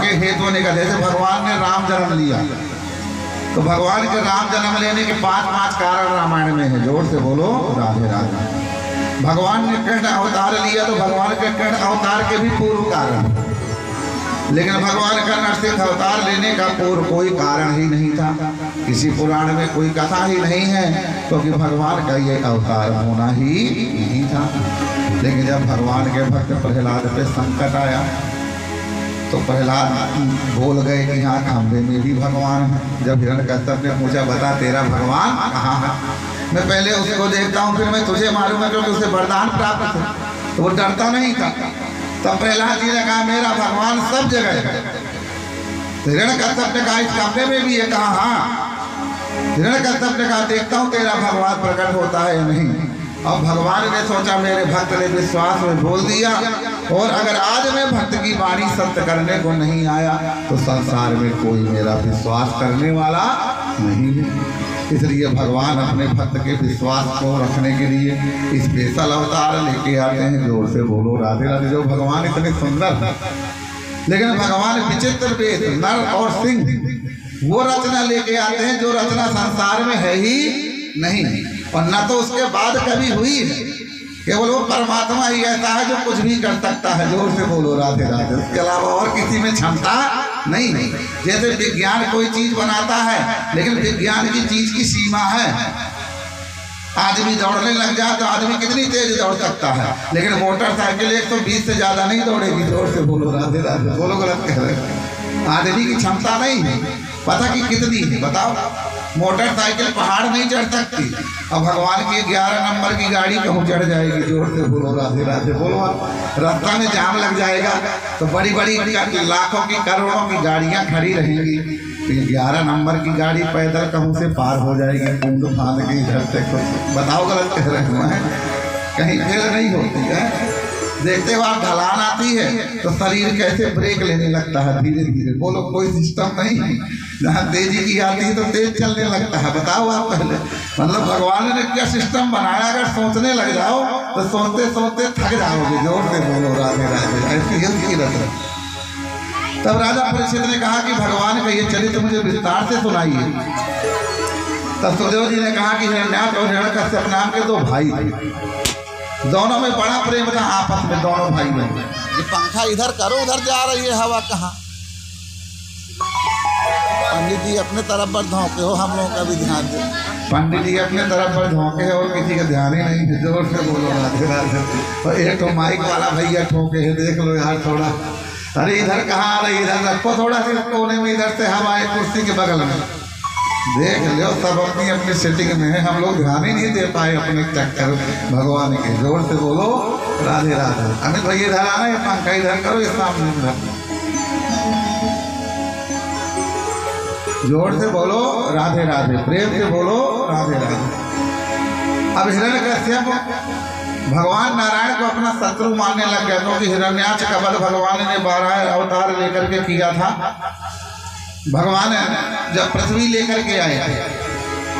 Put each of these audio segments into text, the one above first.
के हेतु ने कहा, जैसे भगवान ने राम जन्म लिया तो भगवान के राम जन्म लेने के 5 कारण रामायण में है। जोर से बोलो राधे राधे। भगवान ने कृष्ण अवतार लिया तो भगवान के कृष्ण अवतार के भी पूर्व कारण, लेकिन भगवान का नरसिंह अवतार लेने का पूर्व कोई कारण ही नहीं था। किसी पुराण में कोई कथा ही नहीं है, क्योंकि भगवान का ये अवतार होना ही नहीं था। लेकिन जब भगवान के भक्त प्रहलाद पे संकट आया तो प्रहलाद बोल गए कि हाँ खंभे में भी भगवान है। जब हिरण्यकश्यप ने पूछा, बता तेरा भगवान कहाँ है, मैं पहले उसको देखता हूँ फिर मैं तुझे मारूंगा, क्योंकि उसे वरदान प्राप्त था। तो वो डरता नहीं था। तब प्रहलाद जी ने कहा मेरा भगवान सब जगह है। तो हिरण्यकश्यप ने कहा इस कमरे में भी है, कहा हाँ। हिरण्यकश्यप ने कहा देखता हूँ तेरा भगवान प्रकट होता है या नहीं। अब भगवान ने सोचा मेरे भक्त ने विश्वास में बोल दिया, और अगर आज मैं भक्त की वाणी सत्य करने को नहीं आया तो संसार में कोई मेरा विश्वास करने वाला नहीं है। इसलिए भगवान अपने भक्त के विश्वास को रखने के लिए स्पेशल अवतार लेके आते हैं। जोर से बोलो राधे राधे। जो भगवान इतने सुंदर है, लेकिन भगवान विचित्र वेश नर और सिंह वो रचना लेके आते हैं जो रचना संसार में है ही नहीं, और न तो उसके बाद कभी हुई है। केवल वो परमात्मा ही ऐसा है जो कुछ भी कर सकता है। जोर से बोलो राधे राधे। उसके अलावा और किसी में क्षमता नहीं। जैसे विज्ञान कोई चीज बनाता है, लेकिन विज्ञान की चीज की सीमा है। आदमी दौड़ने लग जाए तो आदमी कितनी तेज दौड़ सकता है, लेकिन मोटरसाइकिल 120 से ज्यादा नहीं दौड़ेगी। जोर से बोलो राधे राधे। बोलो गलत कह रहे। आदमी की क्षमता नहीं है, पता कि कितनी है बताओ। मोटरसाइकिल पहाड़ नहीं चढ़ सकती, अब भगवान की 11 नंबर की गाड़ी कहूँ चढ़ जाएगी। जोर से बोलो राधे राधे। बोलो रास्ता में जाम लग जाएगा तो बड़ी बड़ी लाखों की करोड़ों की गाड़ियाँ खड़ी रहेंगी, तो 11 नंबर की गाड़ी पैदल कहूँ से पार हो जाएगी कुंड फांद के इधर से। बताओ गलत कह रहे हैं, कहीं फेल नहीं होती है। देखते हो आप ढलान आती है तो शरीर कैसे ब्रेक लेने लगता है धीरे धीरे। बोलो कोई सिस्टम नहीं है। जहाँ तेजी की आती है तो तेज चलने लगता है। बताओ आप पहले, मतलब भगवान ने क्या सिस्टम बनाया। अगर सोचने लग जाओ तो सोचते सोचते थक जाओगे। जोर से बोलो राधे राधे। ऐसी है उसकी रचना। तब राजा परीक्षित ने कहा कि भगवान का ये चरित्र मुझे विस्तार से सुनाइए। तब सुखदेव जी ने कहा कि हिरण्याक्ष और हिरण्यकश्यप नाम के 2 भाई थे, दोनों में बड़ा प्रेम था आपस में, दोनों भाई में। ये पंखा इधर करो, उधर जा रही है हवा कहाँ। पंडित जी अपने तरफ पर धोखे हो, हम लोगों का भी ध्यान दे। पंडित जी अपने तरफ पर धोखे है और किसी का ध्यान ही नहीं है। जोर से बोलो राधे राधे। और एक तो माइक वाला भैया ठोके है, देख लो यार थोड़ा। अरे इधर कहाँ आ रही, इधर रखो थोड़ा सा कोने में, इधर से हम आए कुर्सी के बगल में। देख लो सब अपनी अपनी सेटिंग में है, हम लोग ध्यान ही नहीं दे पाए अपने चक्कर भगवान के। जोर से बोलो राधे राधे। अमित भैया इधर आना, ये पंखा इधर करो, ये सामने इधर। जोर से बोलो राधे राधे, प्रेम से बोलो राधे राधे। अब हिरण्यकश्यप भगवान नारायण को अपना शत्रु मानने लग गया, क्योंकि हिरण्याक्ष का वध भगवान ने 12 अवतार लेकर के किया था। भगवान जब पृथ्वी लेकर के आए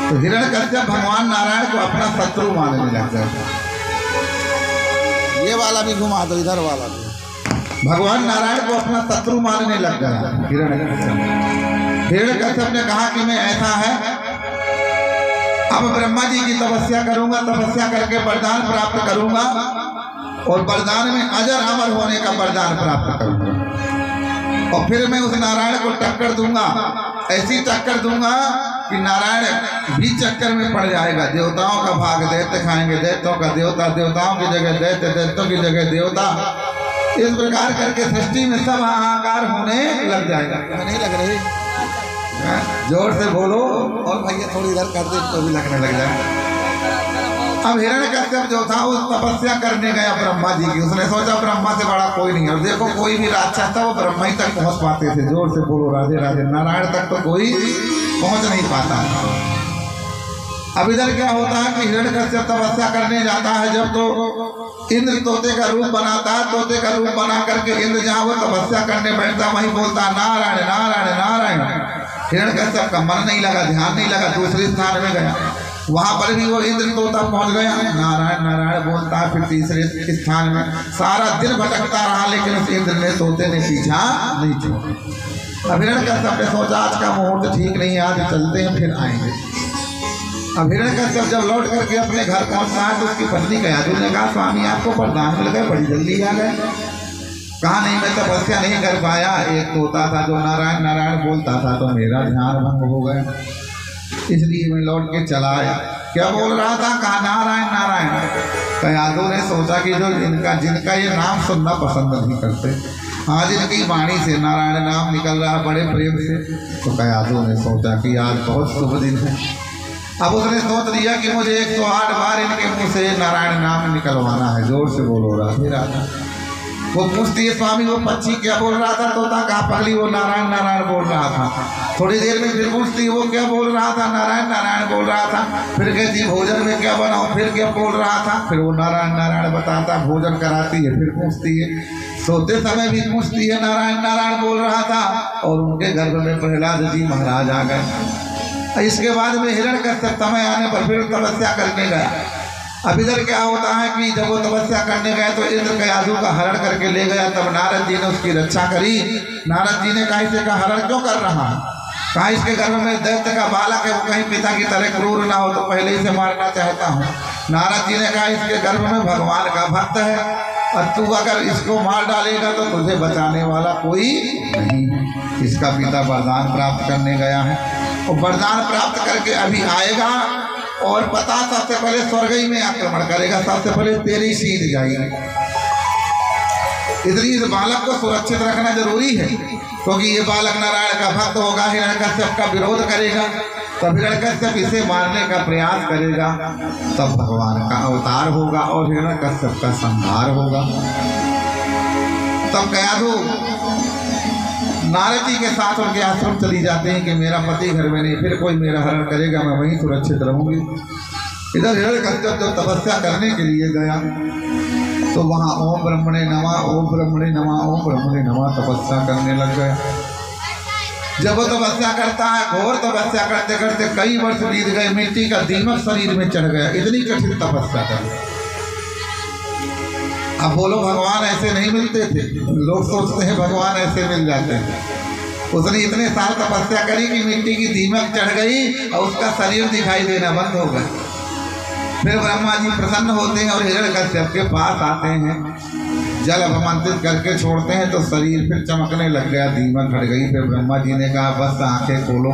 तो हिरण्यकश्यप भगवान नारायण को अपना शत्रु मानने लग गया। ये वाला भी घुमा दो, इधर वाला भी। भगवान नारायण को अपना शत्रु मानने लग गया हिरण्यकश्यप। हिरण्यकश्यप ने कहा कि मैं ऐसा है, अब ब्रह्मा जी की तपस्या करूंगा, तपस्या करके वरदान प्राप्त करूंगा, और वरदान में अजर अमर होने का वरदान प्राप्त करूंगा, और फिर मैं उस नारायण को टक्कर दूंगा। ऐसी टक्कर दूंगा कि नारायण भी चक्कर में पड़ जाएगा। देवताओं का भाग दैत्य खाएंगे, दैत्यों का देवता, देवताओं की जगह दैत्य, दैत्यों की जगह देवता। इस प्रकार करके सृष्टि में सब हाहाकार होने लग जाएगा। नहीं लग रही? जोर से बोलो। और भैया थोड़ी इधर कर दे तो भी लगने लग जाए। अब हिरण्यकश्यप जो था वो तपस्या करने गया ब्रह्मा जी की। उसने सोचा ब्रह्मा से बड़ा कोई नहीं है, और देखो कोई भी राक्षस था वो ब्रह्मा ही तक पहुंच पाते थे। जोर से बोलो राधे राधे। नारायण तक तो कोई पहुंच नहीं पाता। अब इधर क्या होता है कि हिरण्यकश्यप तपस्या करने जाता है, जब तो इंद्र तोते का रूप बनाता है। तोते का रूप बना करके इंद्र जहाँ वो तपस्या करने बैठता वहीं बोलता नारायण नारायण नारायण। हिरण्यकश्यप का मन नहीं लगा, ध्यान नहीं लगा, दूसरे स्थान में गया। वहां पर भी वो इंद्र तोता पहुंच गया, नारायण नारायण बोलता है। फिर तीसरे स्थान में सारा दिन भटकता रहा, लेकिन उस इंद्र ने तोते ने पीछा नहीं छोड़ा। अब हिरण्यकश्यप ने सोचा आज का मुहूर्त ठीक नहीं है, आज चलते हैं फिर आएंगे। अब हिरण्यकश्यप जब लौट करके अपने घर पहुंचा है तो उसकी पत्नी कयाधु ने कहा स्वामी आपको वरदान मिल गए, बड़ी जल्दी आ गए। कहा नहीं मैं तपस्या नहीं कर पाया, एक तोता था जो नारायण नारायण बोलता था तो मेरा ध्यान भंग हो गया, इसलिए मैं लौट के चला आया। क्या बोल रहा था? कहा नारायण नारायण। कयाधु ने सोचा कि जो जिनका ये नाम सुनना पसंद नहीं करते, आज इनकी वाणी से नारायण नाम निकल रहा बड़े प्रेम से, तो कयाधु ने सोचा कि आज बहुत शुभ दिन है। अब उसने सोच लिया कि मुझे 108 बार इनके मुंह से नारायण नाम निकलवाना है। जोर से बोलो राधे राधे। वो पूछती है स्वामी वो पक्षी क्या बोल रहा था? तोता कहा पगली वो नारायण नारायण बोल रहा था। थोड़ी देर में फिर पूछती वो क्या बोल रहा था? नारायण नारायण बोल रहा था। फिर कहती भोजन में क्या बनाओ? फिर क्या बोल रहा था? फिर वो नारायण नारायण बताता, भोजन कराती है। फिर पूछती है, सोते समय भी पूछती है नारायण नारायण बोल रहा था। और उनके गर्भ में प्रहलाद जी महाराज आ गए। इसके बाद में हिरण्यकश्यप समय आने पर फिर तपस्या करने गया। अब इधर क्या होता है कि जब वो तपस्या करने गए तो इंद्र कयाधु का हरण करके ले गया। तब नारद जी ने उसकी रक्षा करी। नारद जी ने कहा इसे का हरण क्यों कर रहा है? कहा इसके गर्भ में दैत्य का बालक है, वो कहीं पिता की तरह क्रूर ना हो तो पहले इसे मारना चाहता हूँ। नारद जी ने कहा इसके गर्भ में भगवान का भक्त है और तू अगर इसको मार डालेगा तो तुझे बचाने वाला कोई नहीं है। इसका पिता वरदान प्राप्त करने गया है और वरदान प्राप्त करके अभी आएगा और पता सबसे पहले स्वर्ग में आक्रमण करेगा, सबसे पहले तेरी सीध जाएगी। इसलिए इस बालक को सुरक्षित रखना जरूरी है, क्योंकि ये बालक नारायण का भक्त होगा, हिरण्यकश्यप का विरोध करेगा, तब हिरण्यकश्यप इसे मारने का प्रयास करेगा, तब भगवान का अवतार होगा और हिरण्यकश्यप का संहार होगा। तब कयाधु नारद जी के साथ उनके आश्रम चली जाते हैं कि मेरा पति घर में नहीं, फिर कोई मेरा हरण करेगा, मैं वहीं सुरक्षित रहूंगी। इधर हिरण्यकश्यप जब तपस्या करने के लिए गया तो वहाँ ओम ब्रह्मणे नमः ओम ब्रह्मणे नमः ओम ब्रह्मणे नमः तपस्या करने लग गया। जब वो तपस्या करता है, घोर तपस्या करते करते कई वर्ष बीत गए, मिट्टी का दीमक शरीर में चढ़ गया, इतनी कठिन तपस्या कर। अब बोलो भगवान ऐसे नहीं मिलते थे, लोग सोचते हैं भगवान ऐसे मिल जाते हैं। उसने इतने साल तपस्या करी कि मिट्टी की दीमक चढ़ गई और उसका शरीर दिखाई देना बंद हो गया। फिर ब्रह्मा जी प्रसन्न होते हैं और हिरण्यकश्यप के पास आते हैं, जल अवमंत्रित करके छोड़ते हैं तो शरीर फिर चमकने लग गया, दीमक हट गई। फिर ब्रह्मा जी ने कहा बस आंखें खोलो।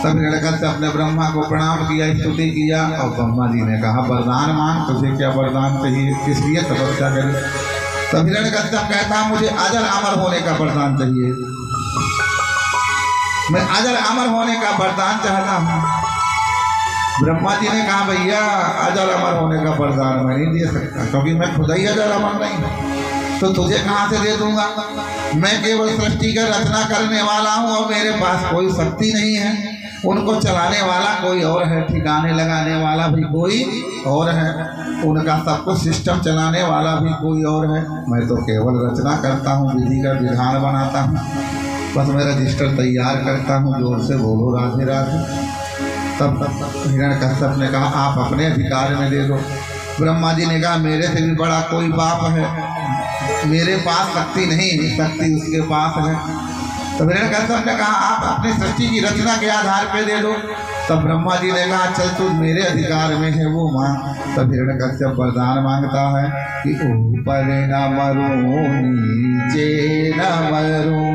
तब हिरण्यकश्यप ने ब्रह्मा को प्रणाम किया, स्तुति किया और ब्रह्मा जी ने कहा वरदान मांग, तुझे क्या वरदान चाहिए, किस लिए तपस्या करे? तब हिरण्यकश्यप कहता मुझे अजर अमर होने का वरदान चाहिए, मैं अजर अमर होने का वरदान चाहता हूँ। ब्रह्मा जी ने कहा भैया अजर अमर होने का वरदान मैं नहीं दे सकता, क्योंकि मैं खुद ही अजर अमर नहीं, तो तुझे कहाँ से दे दूंगा? मैं केवल सृष्टि का रचना करने वाला हूँ और मेरे पास कोई शक्ति नहीं है। उनको चलाने वाला कोई और है, ठिकाने लगाने वाला भी कोई और है, उनका सब कुछ सिस्टम चलाने वाला भी कोई और है। मैं तो केवल रचना करता हूँ, विधि का विधान बनाता हूँ, बस मैं रजिस्टर तैयार करता हूँ। जोर से बोलो राधे राधे। तब हिरण्यकश्यप ने कहा आप अपने अधिकार में दे दो। ब्रह्मा जी ने कहा मेरे से भी बड़ा कोई बाप है, मेरे पास शक्ति नहीं, शक्ति उसके पास है। तो हिरण्यकश्यप ने कहा आप अपनी सृष्टि की रचना के आधार पे दे दो। तब ब्रह्मा जी ने कहा चल तू मेरे अधिकार में है वो मांग। तब हिरण्यकश्यप वरदान मांगता है कि ऊपर न मरूं नीचे न मरूं,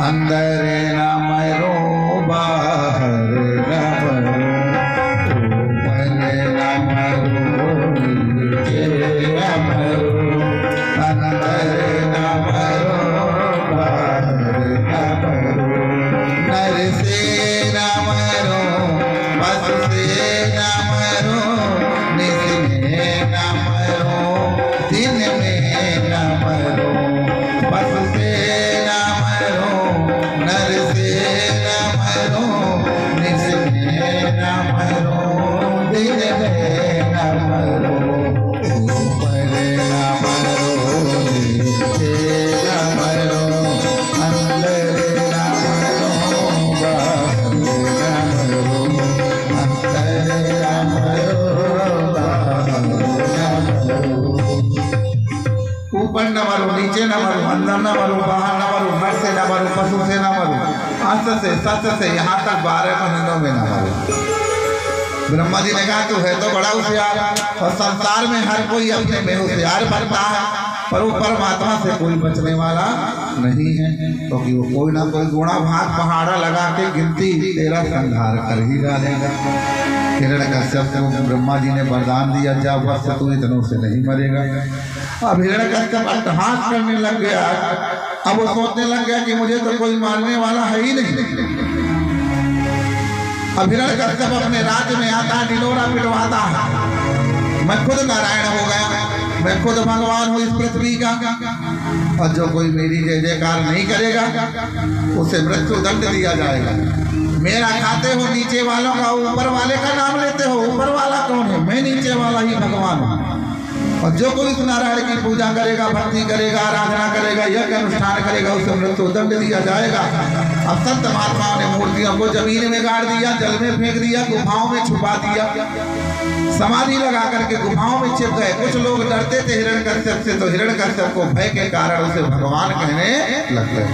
अंदर न मरूं बाहर न मरूं, ऊपर न मरूं नीचे न मरूं, अंदर न मरूं बाहर न मरूं, नर से न मरूं पशु से न मरूं, निज में न मरूं दिन में न मरूं, पशु से न मरूं नर से न मरूं ना मरूं, पशु से ना मरूं, अस्त्र से शस्त्र से, यहाँ तक 12 महीनों में ना मरूं। ब्रह्मा जी ने कहा तू है तो बड़ा होशियार, और संसार में हर कोई अपने में होशियार बनता है, पर वो परमात्मा से कोई बचने वाला नहीं है, क्योंकि वो कोई ना कोई गुणा भाग पहाड़ा लगा के गिनती तेरा संहार कर ही डालेगा। हिरण्यकश्यप को ब्रह्मा जी ने वरदान दिया, जा बस तू इतनों से नहीं मरेगा। अब हिरण्यकश्यप अट्टहास करने लग गया। अब वो सोचने लग गया कि मुझे तो कोई मारने वाला है ही नहीं। अब हिरण्यकश्यप अपने राज्य में आता है, ढिंढोरा पिटवाता है, मैं खुद नारायण हो गया, मैं खुद भगवान हूँ इस पृथ्वी का, और जो कोई मेरी जय जयकार नहीं करेगा उसे मृत्यु दंड दिया जाएगा। मेरा खाते हो नीचे वालों का, ऊपर वाले का नाम लेते हो, ऊपर वाला कौन है? मैं नीचे वाला ही भगवान हूँ। और जो कोई इस नारायण की पूजा करेगा, भक्ति करेगा, आराधना करेगा, यज्ञ अनुष्ठान करेगा, उसे मृत्यु दंड दिया जाएगा। अब संत महात्माओं ने मूर्तियों को जमीन में गाड़ दिया, जल में फेंक दिया, गुफाओं में छुपा दिया, समाधि लगा करके गुफाओं में छिप गए। कुछ लोग डरते थे हिरण्यकश्यप से, तो हिरण्यकश्यप को भय के कारण उसे भगवान कहने लग गए।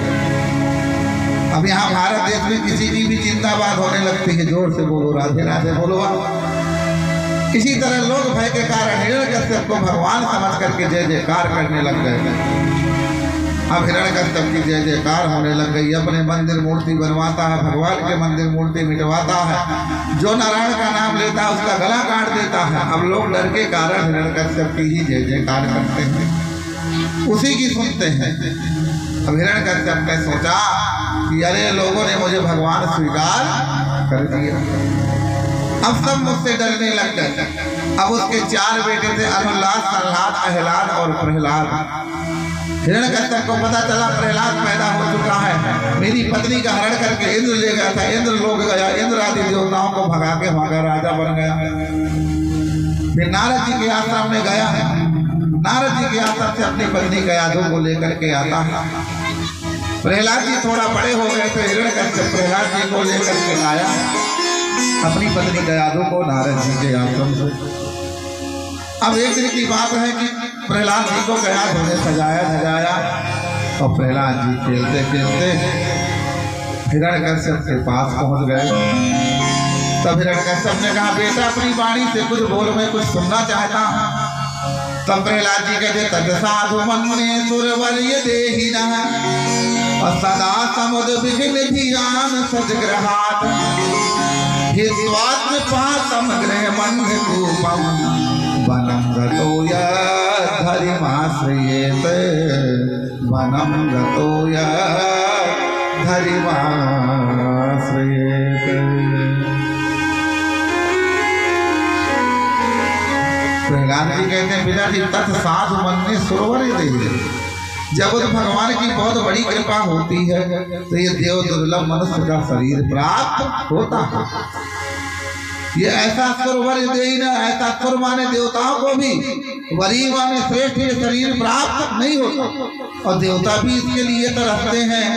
अब यहाँ भारत देश में किसी की भी जिंदाबाद होने लगती है, जोर से बोलो राधे राधे बोलो। इसी तरह लोग भय के कारण हिरण्यकश्यप को भगवान समझ करके जय जयकार करने लग गए। अब हिरण्यकश्यप की जय जयकार होने लग गई। अपने मंदिर मूर्ति बनवाता है, भगवान के मंदिर मूर्ति मिटवाता है, जो नारायण का नाम लेता है उसका गला काट देता है। अब लोग डर के कारण हिरण्यकश्यप की ही जय जयकार करते हैं, उसी की सुनते हैं। अब हिरण्यकश्यप ने सोचा कि अरे लोगों ने मुझे भगवान स्वीकार कर दिया, अब सब मुझसे डरने लग गए। अब उसके 4 बेटे थे, अनुल्लास, प्रहलाद, अहलाद और प्रहलाद। हिरण्यकश्यप को पता चला प्रहलाद पैदा हो चुका है, मेरी पत्नी का हरण करके इंद्र ले गया था, इंद्र लोग गया, इंद्र आदि देवताओं को भगा के वहां का राजा बन गया। फिर नारद जी के आश्रम में गया, नारद जी के आश्रम से अपनी पत्नी कयाधु को लेकर के आता है। प्रहलाद जी थोड़ा बड़े हो गए थे, हिरण्यकश्यप प्रहलाद जी को लेकर के आया, अपनी पत्नी कयाधु को नारद जी के आश्रम से। अब एक दिन की बात है कि प्रहलाद जी को कयाधु ने सजाया धजाया, और प्रहलाद जी खेलते खेलते हिरण्यकश्यप के पास पहुंच गए। तब हिरण्यकश्यप ने कहा बेटा अपनी वाणी से कुछ बोल, मैं कुछ सुनना चाहता हूँ। तब प्रहलाद जी कहते तद साधु मन्ने सुरवर्य देहिना, और सदा समुद्र विघ्न ध्यान सजग्रहात्, हित्वात्म पातम गृह मंद कूपम, वनम गतो यद्धरिमाश्रयेत, वनम गतो यद्धरिमाश्रयेत। प्रहलाद जी कहते हैं पिताजी तत् साधु मन में सरोवर दे, जब भगवान की बहुत बड़ी कृपा होती है तो ये देव दुर्लभ मनुष्य का शरीर प्राप्त होता है। ये ऐसा सरोवर दे ना, ऐसा सुर माने देवताओं को भी वरी माने श्रेष्ठ ये शरीर प्राप्त नहीं होता, और देवता भी इसके लिए तरसते हैं।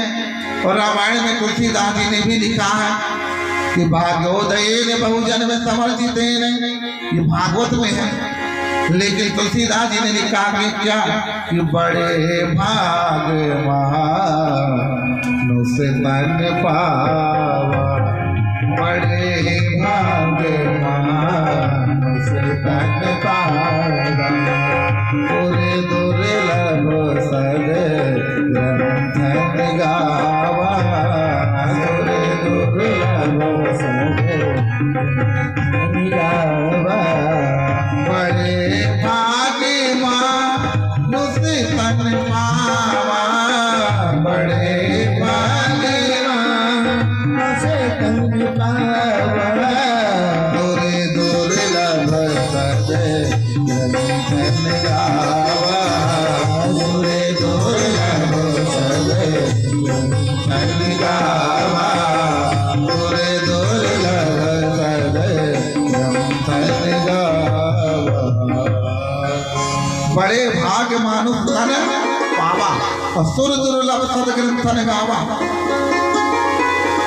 और रामायण में तुलसीदास जी ने भी लिखा है कि भाग्योदयेन बहुजन में समर्जितेन, ये भागवत में है। लेकिन तुलसीदास जी ने लिखा कि क्या कि बड़े भाग से तन पावा, बड़े भाग से तन पावा, पूरे दुर्लभ सद ग्रंथन गावा, पूरे दुर्लभ सद गावा, बड़े भागे मानुष तन पावा, बड़े भागे मानुष तन पावा, दूरे दुर्लभ सद ग्रंथन गावा, दूरे दुर्लभ सद ग्रंथन गावा, दूरे दुर्लभ सद ग्रंथन गावा। बड़े भाग्य मानुष तन पावा, और सुर दुर्लभ सदग्रंथन गावा।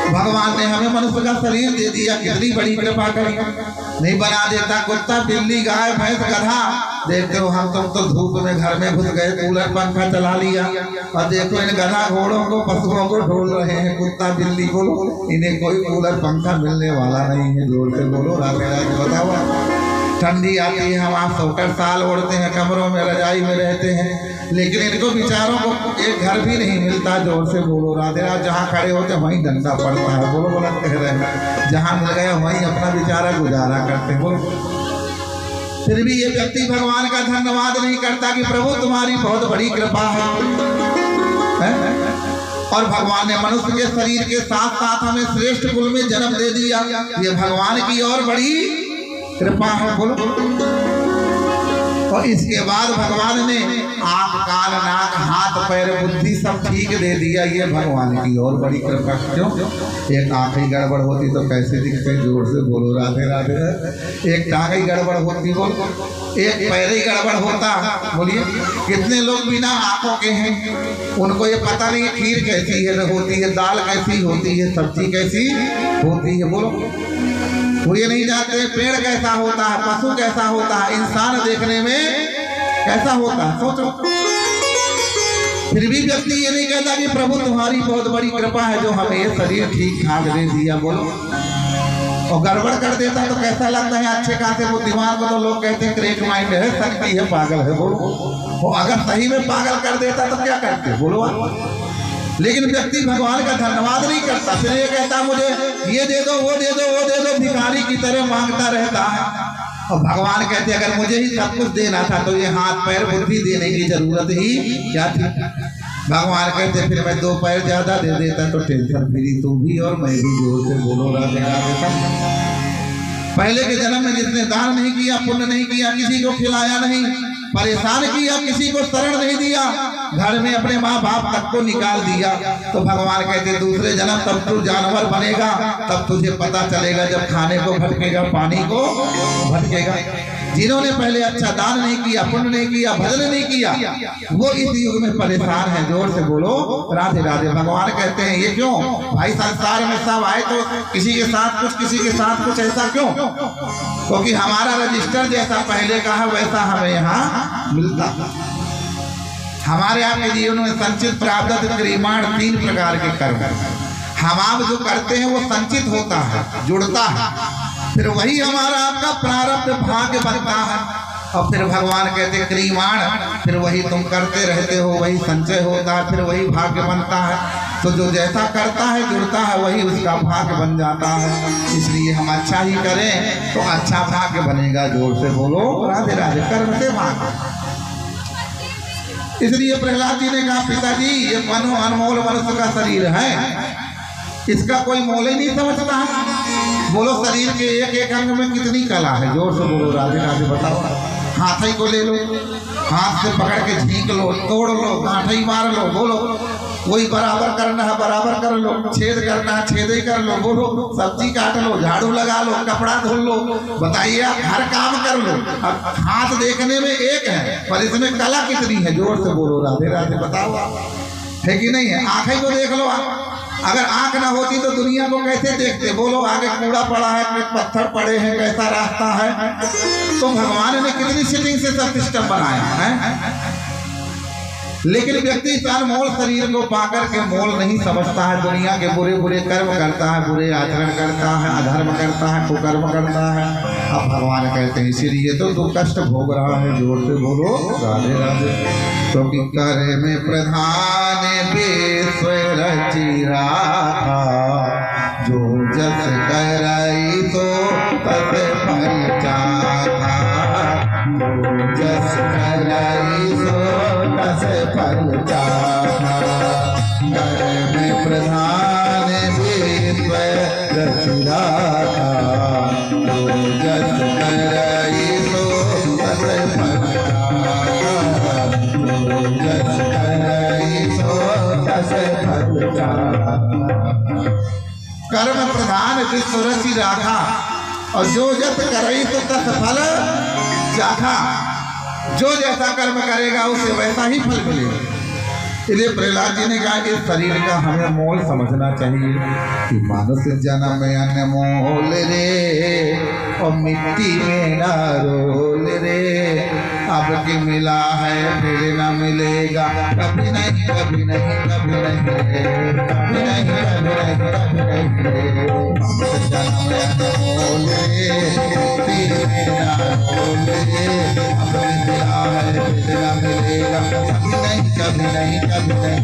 भगवान ने हमें मनुष्य का शरीर दे दिया, कितनी बड़ी कृपा करी। नहीं बना देता कुत्ता बिल्ली गाय भैंस गधा। देखते हो हम तुम तो धूप में घर में घुस गए, कूलर पंखा चला लिया, और देखो इन गधा घोड़ों को पशुओं को ढूंढ रहे हैं, कुत्ता बिल्ली को, इन्हें कोई कूलर पंखा मिलने वाला नहीं है। जोर से बोलो राधे राधे। बताओ ठंडी आती है, हम आप स्वेटर साल ओढ़ते हैं, कमरों में रजाई में रहते हैं, लेकिन इनको बेचारों को एक घर भी नहीं मिलता। जोर से बोलो राधे राधे। जहाँ खड़े होते वहीं डंडा पड़ता है। बोलो बोला कह रहे हैं, जहाँ मिल गए वहीं अपना बेचारा गुजारा करते हैं। बोलो फिर भी ये व्यक्ति भगवान का धन्यवाद नहीं करता कि प्रभु तुम्हारी बहुत बड़ी कृपा है। और भगवान ने मनुष्य के शरीर के साथ साथ हमें श्रेष्ठ कुल में जन्म दे दिया, ये भगवान की और बड़ी कृपा है। बोलो। और इसके बाद भगवान ने आँख कान नाक हाथ पैर बुद्धि सब ठीक दे दिया, ये भगवान की और बड़ी कृपा। क्यों? एक आँख ही गड़बड़ होती तो कैसे दिखते? जोर से बोलो राधे राधे। एक टाँग ही गड़बड़ होती, बोलो, एक पैर ही गड़बड़ होता, बोलिए। कितने लोग बिना आँखों के हैं, उनको ये पता नहीं खीर कैसी है होती है, दाल कैसी होती है, सब्जी कैसी होती है। बोलो वो ये नहीं जानते पेड़ कैसा होता है, पशु कैसा होता है, इंसान देखने में कैसा होता है। सोचो। फिर भी व्यक्ति ये नहीं कहता कि प्रभु तुम्हारी बहुत बड़ी कृपा है जो हमें ये शरीर ठीक ठाक दे दिया। बोलो। और गड़बड़ कर देता तो कैसा लगता है? अच्छे खासे बुद्धिमान को तो लोग कहते हैं क्रेक माइंड है, शक्ति है, पागल है। बोलो। वो अगर सही में पागल कर देता तो क्या करते? बोलो। लेकिन व्यक्ति भगवान का धन्यवाद नहीं करता, फिर ये कहता मुझे ये दे दो, वो दे दो, वो दे दो, भिखारी की तरह मांगता रहता है। और भगवान कहते अगर मुझे ही सब कुछ देना था तो ये हाथ पैर बुद्धि देने की जरूरत ही क्या थी? भगवान कहते फिर मैं 2 पैर ज्यादा दे देता तो टेंशन फ्री तू भी और मैं भी। जोर से बोलो राधे राधे। पहले के जन्म में जिसने दान नहीं किया, पुण्य नहीं किया, किसी को खिलाया नहीं, परेशान किया, किसी को शरण नहीं दिया, घर में अपने माँ बाप तक को निकाल दिया, तो भगवान कहते दूसरे जन्म तब तू जानवर बनेगा, तब तुझे पता चलेगा जब खाने को भटकेगा, पानी को भटकेगा। जिन्होंने पहले अच्छा दान नहीं किया, पुण्य नहीं किया, भजन नहीं किया, वो इस युग में परेशान है। जोर से बोलो राधे राधे। भगवान कहते हैं ये क्यों भाई? संसार में सब आए तो किसी के साथ कुछ, किसी के साथ कुछ, ऐसा क्यों? क्योंकि हमारा रजिस्टर जैसा पहले का है वैसा हमें यहाँ मिलता। हमारे यहाँ के जीवन में संचित, प्रारब्ध, क्रियमाण 3 प्रकार के कर्म। हम आप जो करते हैं वो संचित होता है, जुड़ता है, फिर वही हमारा आपका प्रारब्ध भाग्य बनता है। और फिर भगवान कहते क्रियमाण, फिर वही तुम करते रहते हो, वही संचय होता है, फिर वही भाग्य बनता है। तो जो जैसा करता है जुड़ता है वही उसका भाग्य बन जाता है। इसलिए हम अच्छा ही करें तो अच्छा भाग्य बनेगा। जोर से बोलो राधे राधे। कर्म से भाग्य। इसलिए प्रहलाद जी ने कहा पिताजी ये अनमोल मनुष्य का शरीर है, इसका कोई मोल ही नहीं समझता है। बोलो शरीर के एक एक अंग में कितनी कला है। जोर से बोलो राधे राधे। बताओ हाथ ही को ले लो, हाथ से पकड़ के झींक लो, तोड़ लो, गांठ ही मार लो। बोलो कोई बराबर करना है बराबर कर लो, छेद करना है छेद ही कर लो। बोलो सब्जी काट लो, झाड़ू लगा लो, कपड़ा धो लो, बताइए आप हर काम कर लो। अब हाथ देखने में एक है पर इसमें कला कितनी है। जोर से बोलो राधे राधे। बताओ है कि नहीं है? आंखें को देख लो आप, अगर आंख ना होती तो दुनिया को कैसे देखते? बोलो आगे कूड़ा पड़ा है, पत्थर पड़े हैं, कैसा रास्ता है, तो भगवान ने कितनी सेटिंग से सब सिस्टम बनाया है। लेकिन व्यक्ति इस अनमोल शरीर को पाकर के मोल नहीं समझता है, दुनिया के बुरे बुरे कर्म करता है, बुरे आचरण करता है, अधर्म करता है, कुकर्म करता है। अब भगवान कहते हैं इसीलिए तो तू कष्ट भोग रहा है। जोर से बोलो राधे राधे। क्योंकि कर में प्रधान विश्व रचि राखा, जो जस करई तो तस फल चाखा, जो जस करई तो तस फल चाखा। कर में प्रधान विश्व रचि राखा, जो जस करई तो तस फल चाखा, जो जस करई तो तस फल चाखा। कर्म प्रधान विश्व रचि राखा, और जो जस करई तो तस फल चाखा। जो जैसा कर्म करेगा उसे वैसा ही फल मिलेगा। इसलिए प्रहलाद जी ने कहा इस शरीर का हमें मोल समझना चाहिए कि मानुष जन्म अनमोल रे और मिट्टी में ना रोल रे। अब की मिला है फिर न मिलेगा, कभी नहीं कभी नहीं कभी नहीं कभी नहीं कभी नहीं कभी नहीं। मानुष जन्म अनमोल रे मिट्टी में ना रोल रे। अब की मिला है फिर न मिलेगा, कभी नहीं कभी नहीं कभी नहीं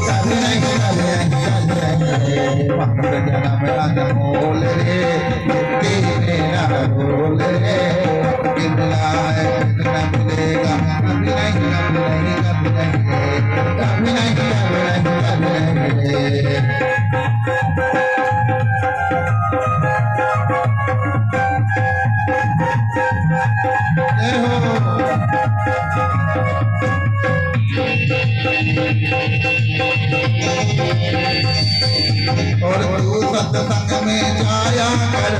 कभी नहीं कभी नहीं कभी नहीं। मानुष जन्म अनमोल रे मिट्टी में ना रोल रे। कभी मिला है फिर न मिलेगा, कभी नहीं कभी नहीं कभी नहीं कभी नहीं कभी नहीं कभी नहीं। और तू सत्संग में जाया कर,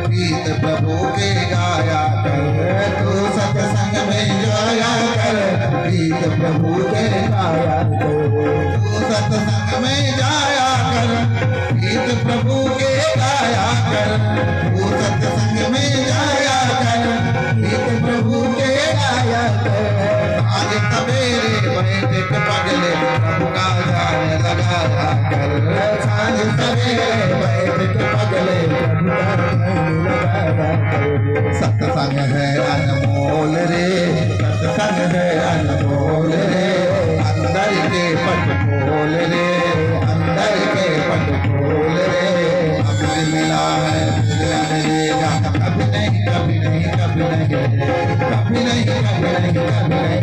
गीत प्रभु के गाया कर। तू सत्संग में जाया कर, गीत प्रभु के गाया कर। तू सत्संग में जाया कर, गीत प्रभु के गाया कर। तू सत्संग में जाया कर, गीत प्रभु के गाया कर। आज सवेरे बैठे पगले प्रभु का ध्यान लगाया कर। आज सवेरे बैठे पगले प्रभु का ध्यान लगाया कर। सत्संग है अनमोल रे, सत्संग है अनमोल रे। अंदर के पट खोल रे, अंदर के पट खोल रे। अब मिला है फिर मिलेगा, कभी नहीं कभी नहीं कभी नहीं कभी नहीं कभी नहीं कभी नहीं।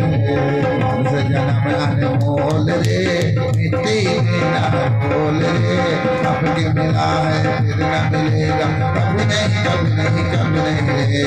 मानुष जन्म अनमोल रे मिट्टी में ना रोल रे। अब की मिला है फिर न मिलेगा, कभी नहीं कभी नहीं कभी नहीं।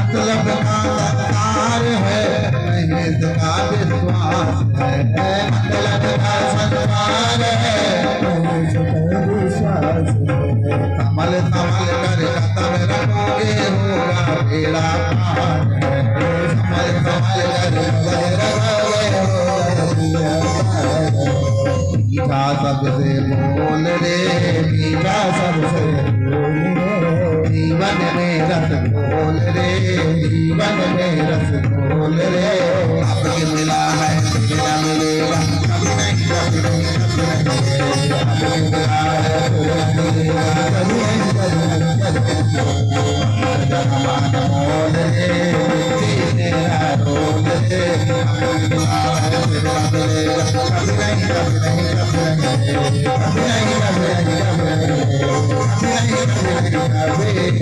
मतलब का संसार है, नहीं इसका विश्वास है। मतलब का संसार है, नहीं इसका विश्वास है। कमल कमल कर कदम रखोगे होगा बेड़ा पार है। कमल कमल कर कदम रखोगे होगा बेड़ा पार है। मीठा सबसे बोल रे, मीठा सबसे बोल रे। जीवन में रस बोल रे, जीवन में रस बोल रे। आपके मिला है फिर न मिलेगा, कभी नहीं कभी नहीं कभी नहीं। आपके मिला है फिर न मिलेगा, कभी नहीं कभी नहीं कभी नहीं। जन्म अनमोल रे तेरा रोल रे। आपके मिला है फिर न मिलेगा, कभी नहीं कभी नहीं कभी नहीं कभी नहीं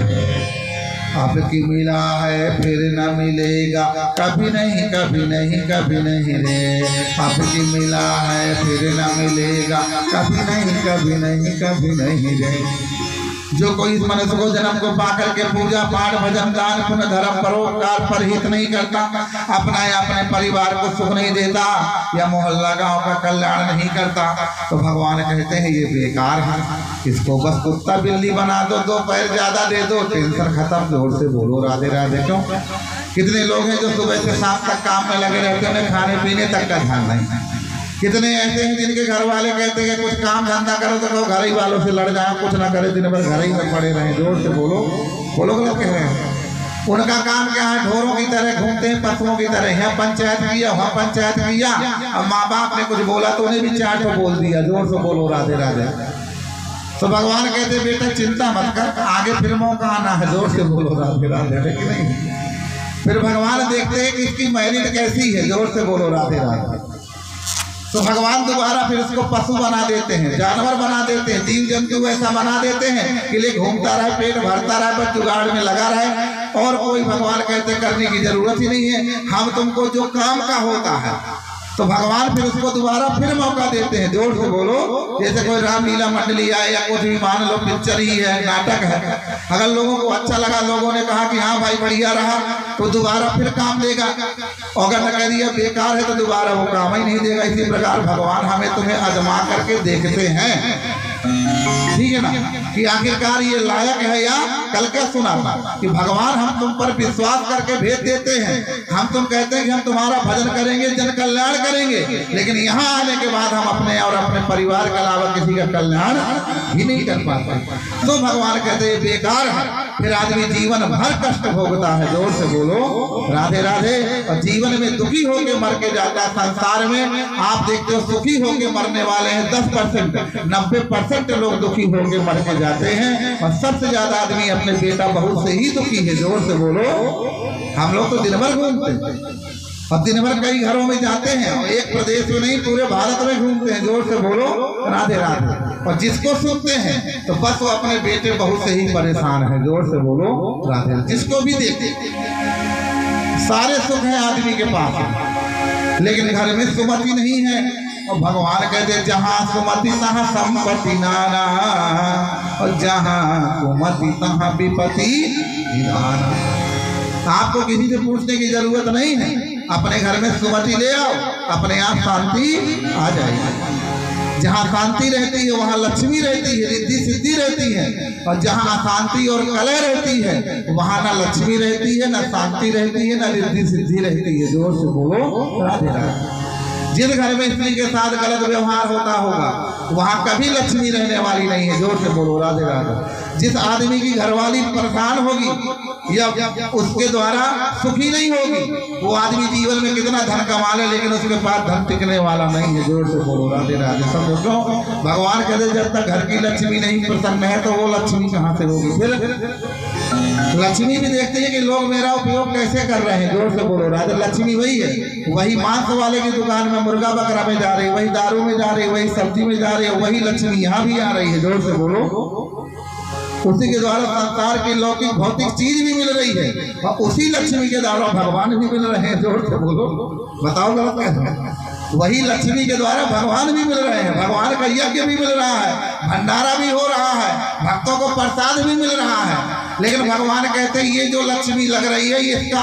कभी नहीं कभी नहीं। आपकी मिला है फिर न मिलेगा, कभी नहीं कभी नहीं कभी नहीं रे। आपकी मिला है फिर न मिलेगा, कभी नहीं कभी नहीं कभी नहीं रे। जो कोई इस मनुष्य को जन्म को पाकर के पूजा पाठ भजन दान पुण्य धर्म परोपकार पर हित नहीं करता, अपना या अपने परिवार को सुख नहीं देता, या मोहल्ला गांव का कल्याण नहीं करता, तो भगवान कहते हैं ये बेकार है। इसको बस कुत्ता बिल्ली बना दो, 2 पैर ज्यादा दे दो, टेंशन खत्म। जोर से बोलो राधे राधे। क्यों? कितने लोग हैं जो सुबह से शाम तक काम में लगे रहते हैं, खाने पीने तक का ध्यान नहीं। कितने ऐसे हैं जिनके घर वाले कहते हैं कुछ काम धंधा करो तो कहो घर ही वालों से लड़ जाए, कुछ ना करे, दिन भर घर ही में पड़े रहे। जोर से बोलो, बोलो गलत कह रहे हैं। उनका काम क्या है? ढोरों की तरह घूमते हैं, पशुओं की तरह। यहाँ पंचायत किया, वहाँ पंचायत किया, अब माँ बाप ने कुछ बोला तो उन्हें भी 4 ठो बोल दिया। जोर से बोलो राधे राधे। तो भगवान कहते बेटा चिंता मत कर, आगे फिर मौका आना है। जोर से बोलो राधे राधे, है कि नहीं? फिर भगवान देखते हैं कि इसकी मेरिट कैसी है। जोर से बोलो राधे राधे। तो भगवान दोबारा फिर उसको पशु बना देते हैं, जानवर बना देते हैं, जीव जंतु ऐसा बना देते हैं कि ले घूमता रहे, पेट भरता रहे, बस जुगाड़ में लगा रहे, और कोई भगवान कहते करने की जरूरत ही नहीं है। हम तुमको जो काम का होता है, तो तो भगवान फिर उसको दोबारा फिर मौका देते हैं। जोर से बोलो। जैसे कोई रामलीला मंडली है या कुछ भी मान लो पिक्चर ही है, नाटक है, अगर लोगों को अच्छा लगा, लोगों ने कहा कि हाँ भाई बढ़िया रहा, तो दोबारा फिर काम देगा। अगर न कह दिया बेकार है तो दोबारा वो काम ही नहीं देगा। इसी प्रकार भगवान हमें तुम्हें आजमा करके देखते हैं, ठीक है ना, कि आखिरकार ये लायक है या। कल क्या सुना था कि भगवान हम तुम पर विश्वास करके भेज देते हैं, हम तुम कहते हैं कि हम तुम्हारा भजन करेंगे, जन कल्याण करेंगे, लेकिन यहाँ आने के बाद हम अपने और अपने परिवार के अलावा किसी का कल्याण ही नहीं कर पाते। तो भगवान कहते हैं बेकार है, फिर आदमी जीवन भर कष्ट भोगता है। जोर से बोलो राधे राधे। और जीवन में दुखी होकर मर के जाता है। संसार में आप देखते हो सुखी होकर मरने वाले हैं 10%, 90% लोग दुखी होकर मर के जाते हैं। और सबसे ज्यादा आदमी अपने बेटा बहू से ही दुखी है। जोर से बोलो। हम लोग तो दिन भर घूमते हैं और दिन भर कई घरों में जाते हैं, और एक प्रदेश में नहीं पूरे भारत में घूमते हैं। जोर से बोलो राधे राधे। और जिसको सुनते हैं तो बस वो अपने बेटे बहू से ही परेशान है। जोर से बोलो राधे। जिसको भी देखते सारे सुख है आदमी के पास, लेकिन घर में सुमति नहीं है। और भगवान कहते जहाँ सुमति तहाँ संपत्ति नाना, और जहाँ सुमति तहाँ विपत्ति निधाना। आपको किसी से पूछने की जरूरत नहीं है, अपने घर में सुमति ले आओ, अपने आप शांति आ जाएगी। जहाँ शांति रहती है वहाँ लक्ष्मी रहती है, रिद्धि सिद्धि रहती है। और जहाँ अशांति और कलह रहती है वहाँ ना लक्ष्मी रहती है, ना शांति रहती है, ना रिद्धि सिद्धि रहती है। जोर से बोलो राधे राधे। जिस घर में स्त्री के साथ गलत व्यवहार होता होगा वहाँ कभी लक्ष्मी रहने वाली नहीं है। जोर से बोलो राधे राधे। जिस आदमी की घरवाली परेशान होगी या उसके द्वारा सुखी नहीं होगी, वो आदमी जीवन में कितना धन कमा ले लेकिन उसके पास धन टिकने वाला नहीं है। जोर से बोलो राधे राधे। सब दोस्तों भगवान कहते जब तक घर की लक्ष्मी नहीं प्रसन्न है तो वो लक्ष्मी कहाँ से होगी। फिर लक्ष्मी भी देखते हैं कि लोग मेरा उपयोग कैसे कर रहे हैं। जोर से बोलो राधे। लक्ष्मी वही है, वही मांस वाले की दुकान में मुर्गा बकरा में जा रही, वही दारू में जा रही, वही सब्जी में जा रही है, वही लक्ष्मी यहाँ भी आ रही है। जोर से बोलो। उसी के द्वारा संसार की लौकिक भौतिक चीज भी मिल रही है, और उसी लक्ष्मी के द्वारा भगवान भी मिल रहे हैं। जोर से बोलो। बताओ गलत कैसे? वही लक्ष्मी के द्वारा भगवान भी मिल रहे हैं, भगवान का यज्ञ भी मिल रहा है, भंडारा भी हो रहा है, भक्तों को प्रसाद भी मिल रहा है। लेकिन भगवान कहते हैं ये जो लक्ष्मी लग रही है ये इसका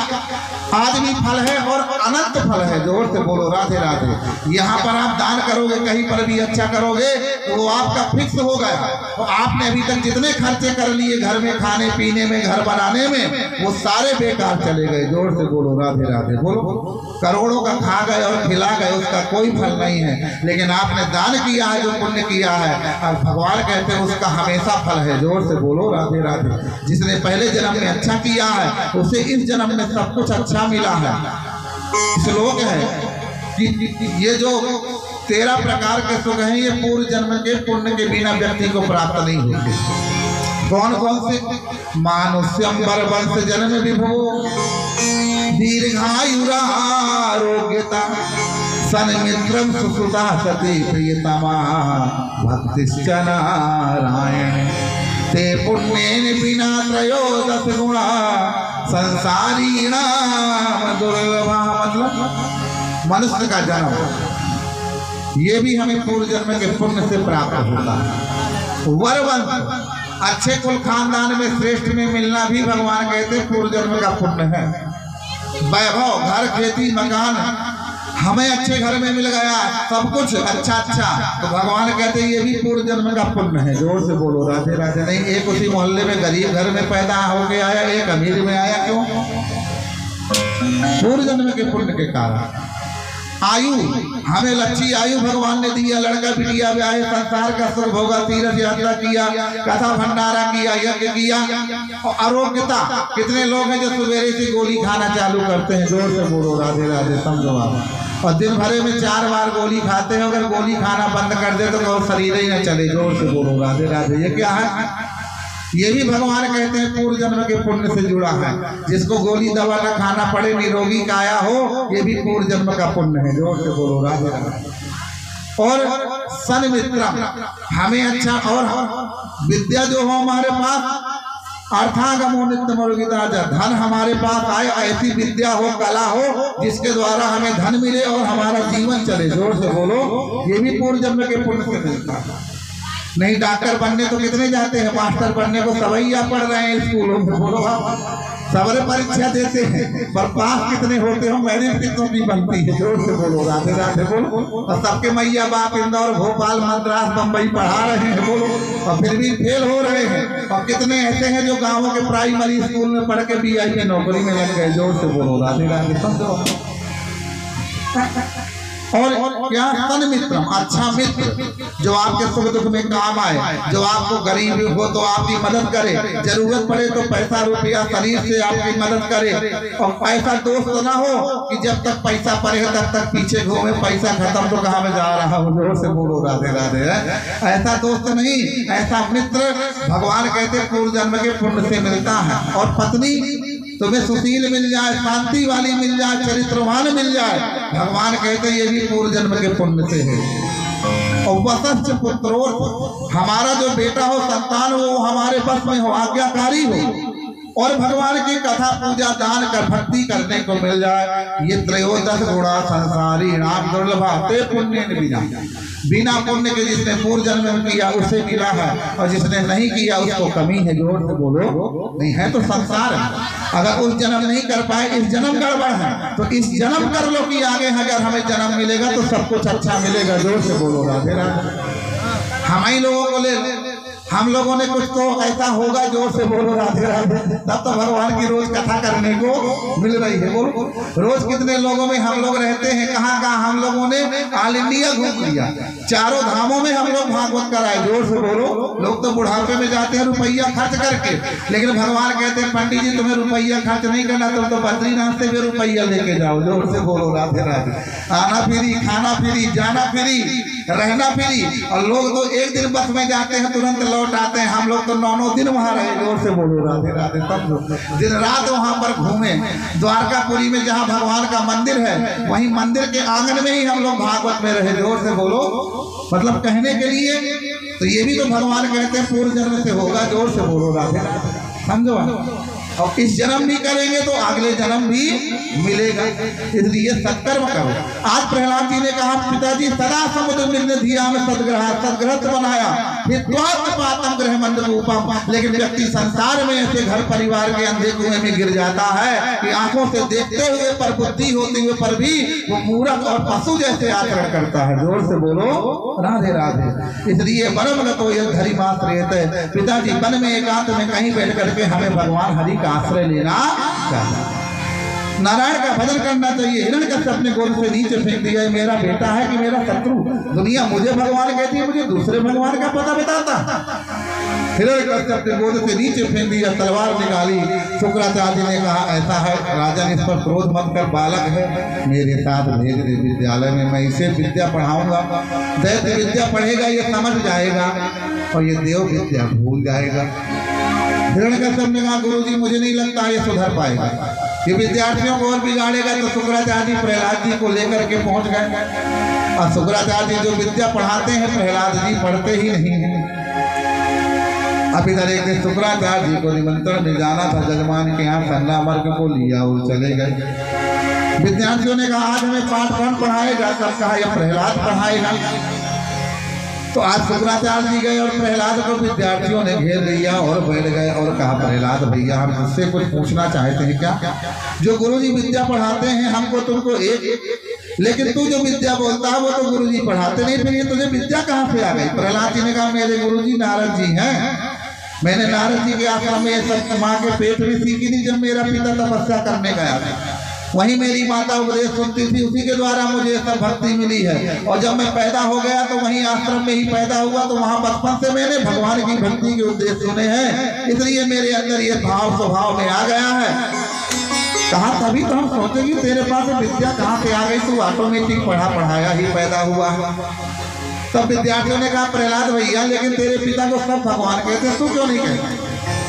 आदमी फल है और अनंत फल है। जोर से बोलो राधे राधे। यहाँ पर आप दान करोगे, कहीं पर भी अच्छा करोगे तो वो आपका फिक्स हो गया। तो आपने अभी तक जितने खर्चे कर लिए घर में खाने पीने में, घर बनाने में, वो सारे बेकार चले गए। जोर से बोलो राधे राधे। बोलो करोड़ों का खा गए और खिला गए, उसका कोई फल नहीं है। लेकिन आपने दान किया है, जो पुण्य किया है, और भगवान कहते हैं उसका हमेशा फल है। जोर से बोलो राधे राधे। जिसने पहले जन्म में अच्छा किया है उसे इस जन्म में सब कुछ अच्छा मिला है। श्लोक है कि ये जो 13 प्रकार के सुख हैं ये पूर्व जन्म के पुण्य के बिना व्यक्ति को प्राप्त नहीं होते। कौन कौन से? मानुष्यम वंश जन्म विभो, दीर्घायुरा आरोग्यता, सन्मित्रम सुसुता सती प्रियतमा, भक्तिश्च नारायण, ते पुण्येन बिना त्रयोदश गुणा, संसारी नाम दुर्लभा। मतलब मनुष्य का जन्म ये भी हमें पूर्व जन्म के पुण्य से प्राप्त होता है। वरवंश अच्छे कुल खानदान में श्रेष्ठ में मिलना भी भगवान कहते पूर्व जन्म का पुण्य है। वैभव, घर, खेती, मकान हमें अच्छे घर में मिल गया, सब कुछ अच्छा, तो भगवान कहते हैं ये भी पूर्व जन्म का पुण्य है। जोर से बोलो राधे राधे। नहीं एक उसी मोहल्ले में गरीब घर में पैदा हो गया आया, एक अमीर में आया, क्यों? पूर्व जन्म के पुण्य के कारण। आयु, हमें लच्छी आयु भगवान ने दिया, लड़का बिटिया ब्याहे, संसार का सुख भोगा, तीर्थ यात्रा किया, कथा भंडारा किया, यज्ञ किया। और आरोग्यता, कितने लोग हैं जो सवेरे से गोली खाना चालू करते हैं। जोर से बोलो राधे राधे। समझो आप। और दिन भरे में 4 बार गोली खाते हैं, अगर गोली खाना बंद कर दे तो शरीर ही न चले। जोर से बोलो राधे राधे। ये क्या है? ये भी भगवान कहते हैं पूर्व जन्म के पुण्य से जुड़ा है। जिसको गोली दवा न खाना पड़े, निरोगी काया हो, ये भी पूर्व जन्म का पुण्य है। जोर से बोलो राधे राधे। और सन्मित्र, हमें अच्छा और विद्या जो हो हमारे पास, अर्थागमो नित्यमोगिता, धन हमारे पास आए, ऐसी विद्या हो, कला हो जिसके द्वारा हमें धन मिले और हमारा जीवन चले। जोर से बोलो, ये भी पूर्व जन्म के पुण्य से मिलता है। नहीं डॉक्टर बनने तो कितने जाते हैं, मास्टर बनने को सवैया पढ़ रहे हैं स्कूलों में, बोलो आप सबरे परीक्षा देते हैं, पर पास कितने होते हो, मैंने कितनों की बनती है। जोर से बोलो, राधे राधे बोलो। और सबके मैया बाप इंदौर, भोपाल, मद्रास, बम्बई पढ़ा रहे हैं, बोलो, और फिर भी फेल हो रहे हैं। और कितने ऐसे हैं जो गाँवों के प्राइमरी स्कूल में पढ़ के BI में नौकरी में लग गए। जोर से बोलो, राधे राधे समझो। और क्या तन मित्र, अच्छा मित्र जो आपके सुख दुख में काम आए, जो आपको गरीब हो तो आपकी मदद करे, जरूरत पड़े तो पैसा रुपया शरीर से आपकी मदद करे। और ऐसा दोस्त ना हो कि जब तक पैसा पड़े तब तक पीछे घूमे, पैसा खत्म तो कहाँ में जा रहा हूँ। जोर से बोलो, राधे राधे। ऐसा दोस्त नहीं, ऐसा मित्र भगवान कहते पूर्व जन्म के पुण्य से मिलता है। और पत्नी तुम्हें सुशील मिल जाए, शांति वाली मिल जाए, चरित्रवान मिल जाए, भगवान कहते ये भी पूर्व जन्म के पुण्य से है। और वसश्च पुत्रो, हमारा जो बेटा हो, संतान हो, वो हमारे बस में हो, आज्ञाकारी हो, और भगवान की कथा पूजा दान कर भक्ति करने को मिल जाए। ये त्रयोदश गुणा संसारी नाम दुर्लभा ते पुण्य बिना, बिना पुण्य के जिसने पूर्व जन्म में किया उसे मिला है, और जिसने नहीं किया उसको कमी है। जोर से बोलो, नहीं है तो संसार है। अगर उस जन्म नहीं कर पाए, इस जन्म गड़बड़ है, तो इस जन्म कर लो कि आगे अगर हमें जन्म मिलेगा तो सब कुछ अच्छा मिलेगा। जोर से बोलो, राधे राधे। हम ही लोगों को ले, हम लोगों ने कुछ तो ऐसा होगा। जोर से बोलो, राधे राधे। तब तो भगवान की रोज कथा करने को मिल रही है। बोलो, रोज कितने लोगों में हम लोग रहते हैं, कहाँ कहाँ हम लोगों ने ऑल इंडिया घूम लिया, चारों धामों में हम लोग भागवत कराए। जोर से बोलो, लोग तो बुढ़ापे में जाते हैं रुपया खर्च करके, लेकिन भगवान कहते हैं पंडित जी तुम्हें रुपया खर्च नहीं करना, तुम तो बद्रीनाथ से भी रुपया लेके जाओ। जोर से बोलो, राधे राधे। आना फ्री, खाना फ्री, जाना फ्री, रहना फ्री। और लोग तो एक दिन बस में जाते हैं तुरंत लौट आते हैं, हम लोग तो 9 दिन वहां रहे। जोर से बोलो, राधे राधे। तब दिन रात वहां पर घूमे। द्वारकापुरी में जहां भगवान का मंदिर है, वहीं मंदिर के आंगन में ही हम लोग भागवत में रहे। जोर से बोलो, मतलब कहने के लिए तो ये भी तो भगवान कहते हैं पूर्व जन्म से होगा। जोर से बोलो, राधे राधे समझो। और इस जन्म भी करेंगे तो अगले जन्म भी मिलेगा, इसलिए सत्कर्म करो। आज प्रहलाद जी ने कहा, पिताजी सदा समुद्र निर्धिया में सदग्रह बनाया, ग्रह मंडूपम, लेकिन व्यक्ति संसार में ऐसे घर परिवार के अंधे कुएं में गिर जाता है कि आंखों से देखते हुए पर बुद्धि होते हुए पर भी वो मूर्ख और पशु जैसे आचरण करता है। जोर से बोलो, राधे राधे। इसलिए वन में तो यह धरी मात रहते हैं। पिताजी वन में एकांत में कहीं बैठ करके हमें भगवान हरि का आश्रय लेना चाहिए, नारायण का भजन करना चाहिए। हिरण्यकश्यप अपने गोद से नीचे फेंक दिया, मेरा बेटा है कि मेरा शत्रु। दुनिया मुझे भगवान कहती है, मुझे दूसरे भगवान का पता बताता। हिरण्यकश्यप अपने गोद से नीचे फेंक दिया, तलवार निकाली। शुक्राचार्य ने कहा, ऐसा है राजन, इस पर क्रोध मत कर, बालक है, मेरे साथ भेज दे विद्यालय में, मैं इसे विद्या पढ़ाऊंगा। दैत्य विद्या पढ़ेगा, ये समझ जाएगा, और ये देव विद्या भूल जाएगा। हिरण्यकश्यप ने कहा, गुरुजी मुझे नहीं लगता ये सुधर पाएगा, ये विद्यार्थियों को और बिगाड़ेगा। तो शुक्राचार्य प्रहलाद जी को लेकर के पहुंच गए, और शुक्राचार्य जो विद्या पढ़ाते हैं प्रहलाद जी पढ़ते ही नहीं है। अब इधर एक दिन शुक्राचार्य जी को निमंत्रण मिल जाना था जजमान के यहाँ, सन्ना मर्ग को लिया और चले गए। विद्यार्थियों ने कहा, आज हमें पाठ कौन पढ़ाएगा? सब कहा, यह प्रहलाद पढ़ाएगा। तो आज शुक्राचार्य जी गए और प्रहलाद को विद्यार्थियों ने घेर लिया और बैठ गए और कहा, प्रहलाद भैया हम मुझसे कुछ पूछना चाहते हैं क्या? जो गुरुजी विद्या पढ़ाते हैं हमको तुमको एक, लेकिन तू जो विद्या बोलता है वो तो गुरुजी पढ़ाते नहीं, फिर ये तुझे विद्या कहाँ से आ गई? प्रहलाद जी ने कहा, मेरे गुरुजी नारद जी हैं, मैंने नारद जी के आश्रम में सब माँ के पेट में सीखी थी। जब मेरा पिता तपस्या करने गया था, वहीं मेरी माता उपदेश सुनती थी, उसी के द्वारा मुझे सब भक्ति मिली है। और जब मैं पैदा हो गया तो वहीं आश्रम में ही पैदा हुआ, तो वहाँ बचपन से मैंने भगवान की भक्ति के उपदेश सुने हैं, इसलिए मेरे अंदर ये भाव स्वभाव में आ गया है। कहा, तभी तो हम सोचे कि तेरे पास विद्या कहाँ से आ गई, तू ऑटोमेटिक पढ़ाया ही पैदा हुआ है। तब विद्यार्थियों ने कहा, प्रहलाद भैया लेकिन तेरे पिता को सब भगवान कहते, तू क्यों नहीं कहते?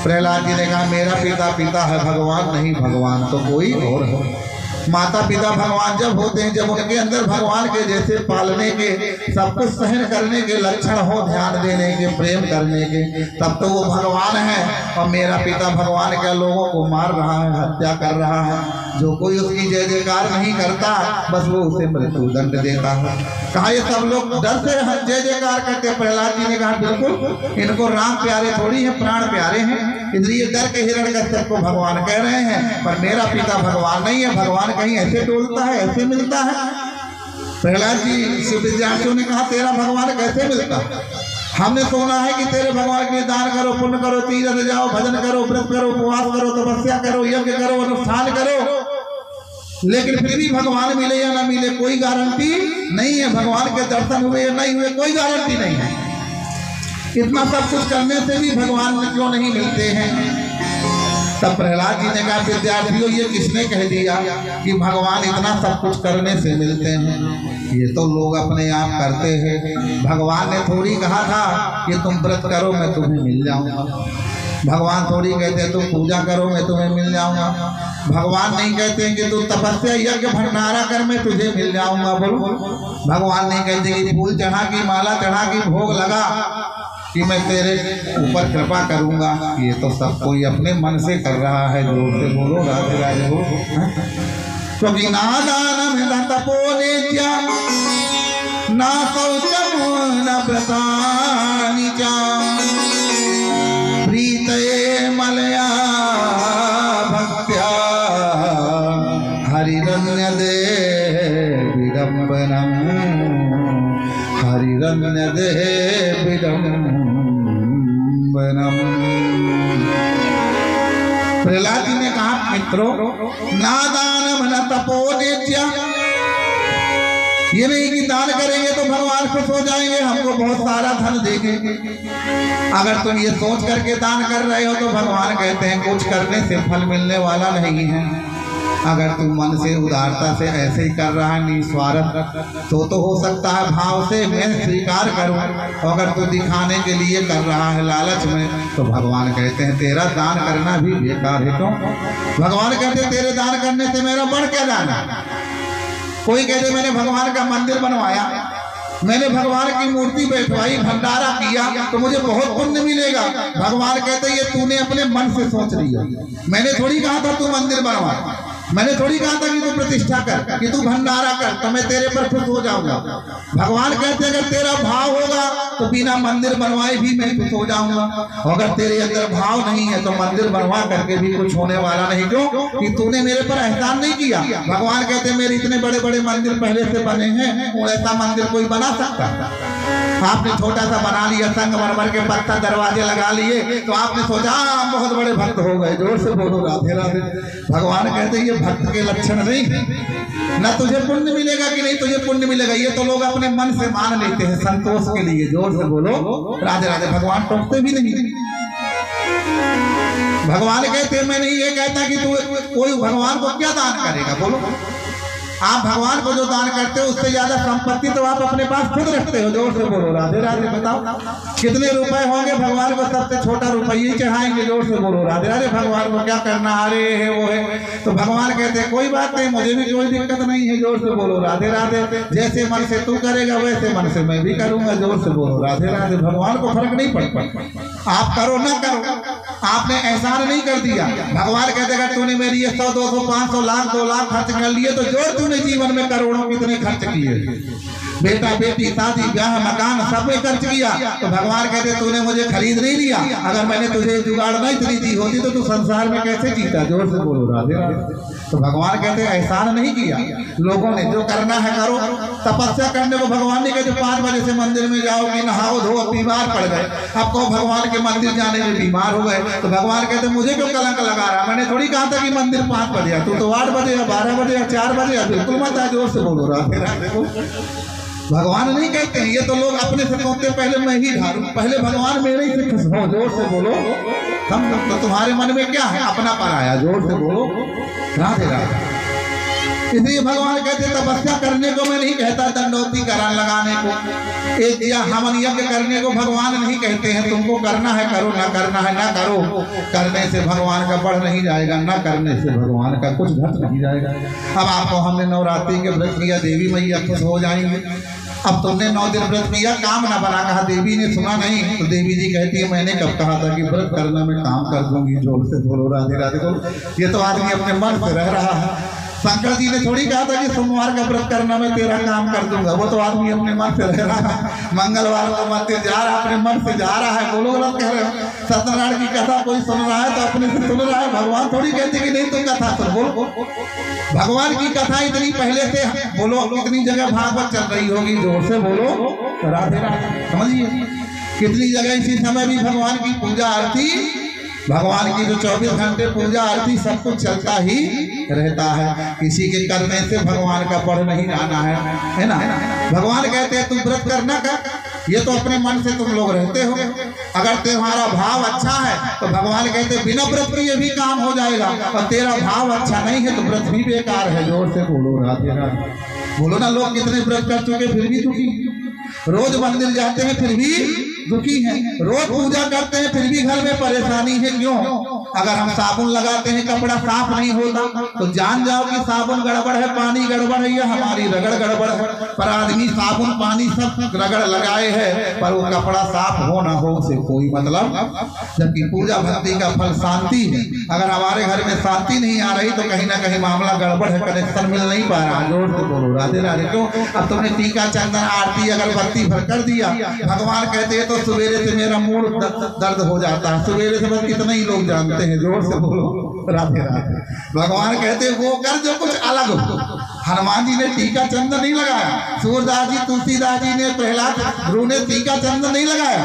प्रहलाद जी ने कहा, मेरा पिता पिता है, भगवान नहीं, भगवान तो कोई और है। माता पिता भगवान जब होते हैं, जब उनके अंदर भगवान के जैसे पालने के, सब कुछ सहन करने के लक्षण हो, ध्यान देने के, प्रेम करने के, तब तो वो भगवान है। और मेरा पिता भगवान क्या लोगों को मार रहा है, हत्या कर रहा है। जो कोई उसकी जय जयकार नहीं करता बस वो उसे मृत्यु दंड देता है। कहा ये सब लोग डर से जय जयकार करते। प्रहलाद जी ने कहा बिल्कुल, इनको राम प्यारे थोड़ी है, प्राण प्यारे हैं, इसलिए डर के हिरण्यकश्यप को भगवान कह रहे हैं। पर मेरा पिता भगवान नहीं है, भगवान कहीं ऐसे डोलता है, ऐसे मिलता है। प्रहलाद जी से विद्यार्थियों ने कहा तेरा भगवान कैसे मिलता? हमने सुना है कि तेरे भगवान के लिए दान करो, पुण्य करो, तीर्थ जाओ, भजन करो, व्रत करो, उपवास करो, तपस्या करो, यज्ञ करो, अनुष्ठान करो, लेकिन फिर भी भगवान मिले या ना मिले कोई गारंटी नहीं है। भगवान के दर्शन हुए या नहीं हुए कोई गारंटी नहीं है। इतना सब कुछ करने से भी भगवान क्यों नहीं मिलते हैं? तब प्रहलाद जी ने कहा विद्यार्थियों ये किसने कह दिया कि भगवान इतना सब कुछ करने से मिलते हैं? ये तो लोग अपने आप करते हैं। भगवान ने थोड़ी कहा था कि तुम व्रत करो मैं तुम्हें मिल जाऊंगा। भगवान थोड़ी कहते तुम पूजा करो मैं तुम्हें मिल जाऊंगा। भगवान नहीं कहते कि तू तपस्या यज्ञ भंडारा कर मैं तुझे मिल जाऊंगा। बोलो, भगवान नहीं कहते कि फूल चढ़ा की, माला चढ़ा की, भोग लगा कि मैं तेरे ऊपर कृपा करूंगा। ये तो सब कोई अपने मन से कर रहा है। जोर से बोलो राधे राधे बोलो। क्योंकि नादानम न तपोनेत्या ना शौचम न व्रतानि च प्रीतये मलया भक्त्या हरिरन्य दे विडम्बनम हरिरन्य दे विडम्बनम। प्रहलाद जी ने कहा मित्रों नादानम न तपोनेत्या, ये नहीं कि दान करेंगे तो भगवान खुश हो जाएंगे, हमको बहुत सारा धन देंगे। अगर तुम ये सोच करके दान कर रहे हो तो भगवान कहते हैं कुछ करने से फल मिलने वाला नहीं है। अगर तुम मन से उदारता से ऐसे ही कर रहा है निस्वार्थ, तो हो सकता है भाव से मैं स्वीकार करूं। अगर तू दिखाने के लिए कर रहा है लालच में, तो भगवान कहते हैं तेरा दान करना भी बेकार है। क्यों? भगवान कहते हैं तेरे दान करने से मेरा बढ़ क्या दान है? कोई कहते मैंने भगवान का मंदिर बनवाया, मैंने भगवान की मूर्ति बैठवाई, भंडारा किया तो मुझे बहुत पुण्य मिलेगा। भगवान कहते ये तूने अपने मन से सोच लिया। मैंने थोड़ी कहा था तू मंदिर बनवा, मैंने थोड़ी कहा था कि तू प्रतिष्ठा कर, कि तू भंडारा कर तो मैं तेरे पर खुश हो जाऊंगा। भगवान कहते अगर तेरा भाव होगा तो बिना मंदिर बनवाए भी मैं खुश हो जाऊंगा। अगर तेरे अंदर भाव नहीं है तो मंदिर बनवा करके भी कुछ होने वाला नहीं। क्यों? कि तूने मेरे पर एहसान नहीं किया। भगवान कहते मेरे इतने बड़े बड़े मंदिर पहले से बने हैं, वो ऐसा मंदिर कोई बना सकता? आपने छोटा सा बना लिया, संगमरमर के पत्थर दरवाजे लगा लिए, तो आपने सोचा हम बहुत बड़े भक्त हो गए। जोर से बोलो राधे राधे। भगवान कहते ये भक्त के लक्षण नहीं है। न तुझे पुण्य मिलेगा कि नहीं तुझे पुण्य मिलेगा, ये तो लोग अपने मन से मान लेते हैं संतोष के लिए। जोर से बोलो राधे राधे। भगवान टोकते भी नहीं। भगवान कहते मैं नहीं ये कहता कि तू कोई भगवान को क्या दान करेगा। बोलो, आप भगवान को जो दान करते हो उससे ज्यादा संपत्ति तो आप अपने पास खुद रखते हो। जोर से बोलो राधे राधे। बताओ कितने रुपए होंगे? भगवान को सबसे छोटा रुपये चढ़ाएंगे। जोर से बोलो राधे राधे। भगवान को क्या करना, अरे है वो है। तो भगवान कहते हैं कोई बात नहीं, मुझे भी कोई दिक्कत नहीं है। जोर से बोलो राधे राधे। जैसे मन से तू करेगा वैसे मन से मैं भी करूंगा। जोर से बोलो राधे राधे। भगवान को फर्क नहीं पड़ता, आप करो ना करो, आपने एहसान नहीं कर दिया। भगवान कहते अगर तूने मेरी 100 200 500 लाख 2 लाख खर्च कर लिए तो जोड़ जीवन में करोड़ों कितने खर्च किए, बेटा बेटी शादी ब्याह मकान सब में खर्च किया। तो भगवान कहते तूने मुझे खरीद नहीं लिया। अगर मैंने तुझे जुगाड़ नहीं इतनी दी होती तो तू संसार में कैसे जीता। जोर से बोलो राधे राधे। तो भगवान कहते एहसान नहीं किया लोगों ने, जो करना है करो। तपस्या करने को भगवान ने कहते 5 बजे से मंदिर में जाओ कि नहाओ धो, बीमार पड़ गए, अब कहो भगवान के मंदिर जाने में बीमार हो गए। तो भगवान कहते मुझे क्यों कलंक लगा रहा? मैंने थोड़ी कहा था कि मंदिर 5 बजे, तू तो 8 बजे या 12 बजे या 4 बजे, बिल्कुल मत आ। जोर से बोलो राधे राधे। भगवान नहीं कहते हैं, ये तो लोग अपने से सोचते पहले मैं ही ढालूं, पहले भगवान मेरे ही से खुश हो। जोर से बोलो हम तो तुम्हारे मन में क्या है? अपना पर आया। जोर से बोलो राधे राधे। इसलिए भगवान कहते तपस्या करने को मैं नहीं कहता, दंडोती करा लगाने को, एक या हवन यज्ञ करने को भगवान नहीं कहते हैं। तुमको करना है करो, ना करना है ना करो। करने से भगवान का बढ़ नहीं जाएगा, ना करने से भगवान का कुछ घट नहीं जाएगा। अब आपको हमने नवरात्रि के व्रत किया, देवी मैया खुश हो जाएंगे। अब तुमने 9 दिन व्रत किया, काम ना बना, कहा देवी ने सुना नहीं, तो देवी जी कहती है मैंने कब कहा था कि व्रत करना मैं काम कर दूंगी। जोर से बोलो राधे राधे बोलो। ये तो आदमी अपने मन से रह रहा है। शंकर जी ने थोड़ी कहा था कि सोमवार का व्रत करना मैं तेरा काम कर दूंगा, वो तो आदमी अपने मन से रह रहा है। मंगलवार को मंदिर जा रहा है, अपने मन से जा रहा है। बोलो गलत कह रहे हो। सत्यनारायण की कथा कोई सुन रहा है तो अपने से सुन रहा है। भगवान थोड़ी कहते कि नहीं तुम कथा सुन। बोलो भगवान की कथा इतनी पहले से, बोलो कितनी जगह भागवत चल रही होगी। जोर से बोलो राधे राधे। समझिए कितनी जगह इसी समय भी भगवान की पूजा आरती, भगवान की जो 24 घंटे पूजा आरती सब कुछ चलता ही रहता है। किसी के करने से भगवान का बढ़ नहीं जाना है ना। भगवान कहते हैं तुम व्रत करना का, ये तो अपने मन से तुम लोग रहते हो। अगर तुम्हारा भाव अच्छा है तो भगवान कहते हैं बिना व्रत के ये भी काम हो जाएगा, और तेरा भाव अच्छा नहीं है तो व्रत भी बेकार है। जोर से बोलो राधे राधे। बोलो ना, लोग कितने व्रत कर चुके फिर भी दुखी, रोज मंदिर जाते हैं फिर भी दुखी हैं, रोज पूजा करते हैं फिर भी घर में परेशानी है। क्यों? अगर हम साबुन लगाते हैं कपड़ा साफ नहीं होता तो जान जाओ कि साबुन गड़बड़ है, पानी गड़बड़ है, या हमारी रगड़ गड़बड़ है। पर आदमी साबुन पानी सब रगड़ लगाए है, पर वो कपड़ा साफ हो ना हो उसे कोई मतलब। जबकि पूजा भक्ति का फल शांति है। अगर हमारे घर में शांति नहीं आ रही तो कहीं ना कहीं मामला गड़बड़ है, कनेक्शन मिल नहीं पा रहा। जोर से बोलो राधे राधे। क्यों? अब तुमने टीका चंदन आरती अगरबत्ती भर कर दिया, भगवान कहते हैं तो सवेरे से मेरा मूड दर्द हो जाता है। सवेरे से बस कितने ही लोग जानते हैं। जोर से बोलो राधे राधे। भगवान कहते हैं वो कर जो कुछ अलग हो। हनुमान जी ने टीका चंदन नहीं लगाया, सूरदास जी तुलसीदास जी ने, प्रहलाद ध्रुव ने टीका चंदन नहीं लगाया।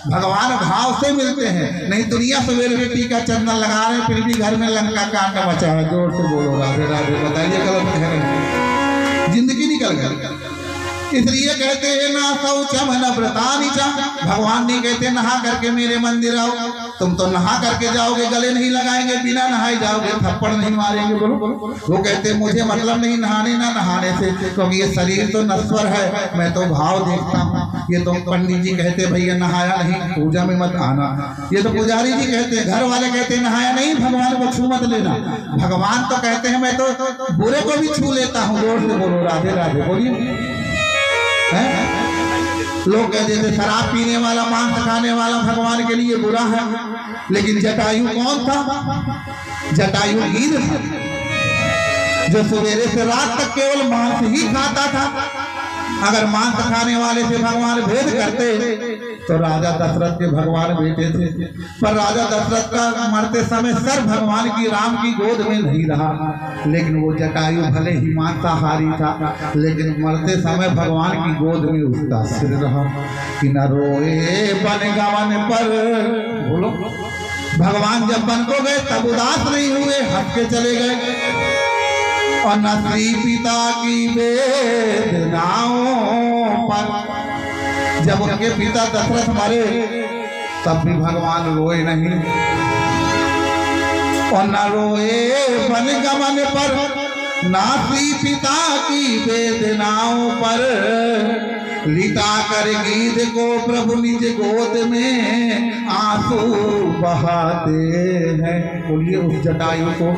भगवान भाव से मिलते हैं। नहीं दुनिया सवेरे में टीका चंदन लगा रहे फिर भी घर में लंका कांड मचा है। जोर से बोलो राधे राधे। बताइए गलत कह रहे हैं, जिंदगी निकल गई। इसलिए कहते हैं ना शौचम न व्रतानि च। भगवान नहीं कहते नहा करके मेरे मंदिर आओ। तुम तो नहा करके जाओगे, गले नहीं लगाएंगे, बिना नहाए जाओगे, थप्पड़ नहीं मारेंगे। बोलो वो कहते मुझे मतलब नहीं नहाने ना नहाने से, क्योंकि ये शरीर तो नश्वर है, मैं तो भाव देखता हूँ। ये तो पंडित जी कहते भैया नहाया नहीं पूजा में मत आना, ये तो पुजारी जी कहते, घर वाले कहते नहाया नहीं भगवान को छू मत लेना। भगवान तो कहते हैं मैं तो बुरे को भी छू लेता हूँ। जोर से बोलो राधे राधे। बोलिए लोग कहते थे शराब पीने वाला मांस खाने वाला भगवान के लिए बुरा है, लेकिन जटायु कौन था? जटायु गिर था, जो सवेरे से रात तक केवल मांस ही खाता था। अगर मांस खाने वाले से भगवान भेद करते तो राजा दशरथ के भगवान बेटे थे, पर राजा दशरथ का मरते समय सर भगवान की राम की गोद में नहीं रहा। लेकिन वो जटायु भले ही मांसाहारी था, लेकिन मरते समय भगवान की गोद में उसका सिर रहा। कि न रोए बन गवन पर। बोलो भगवान जब बन को गए तब उदास नहीं हुए, हट के चले गए। और न श्री पिता की वेदनाओं पर, जब उनके पिता दशरथ मरे तब भी भगवान रोए नहीं। और न रोए वन गमन पर, ना श्री पिता की वेदनाओं पर। लिटा कर गीत को प्रभु निज गोद में आंसू बहाते हैं। बोलिए उस जटायु को।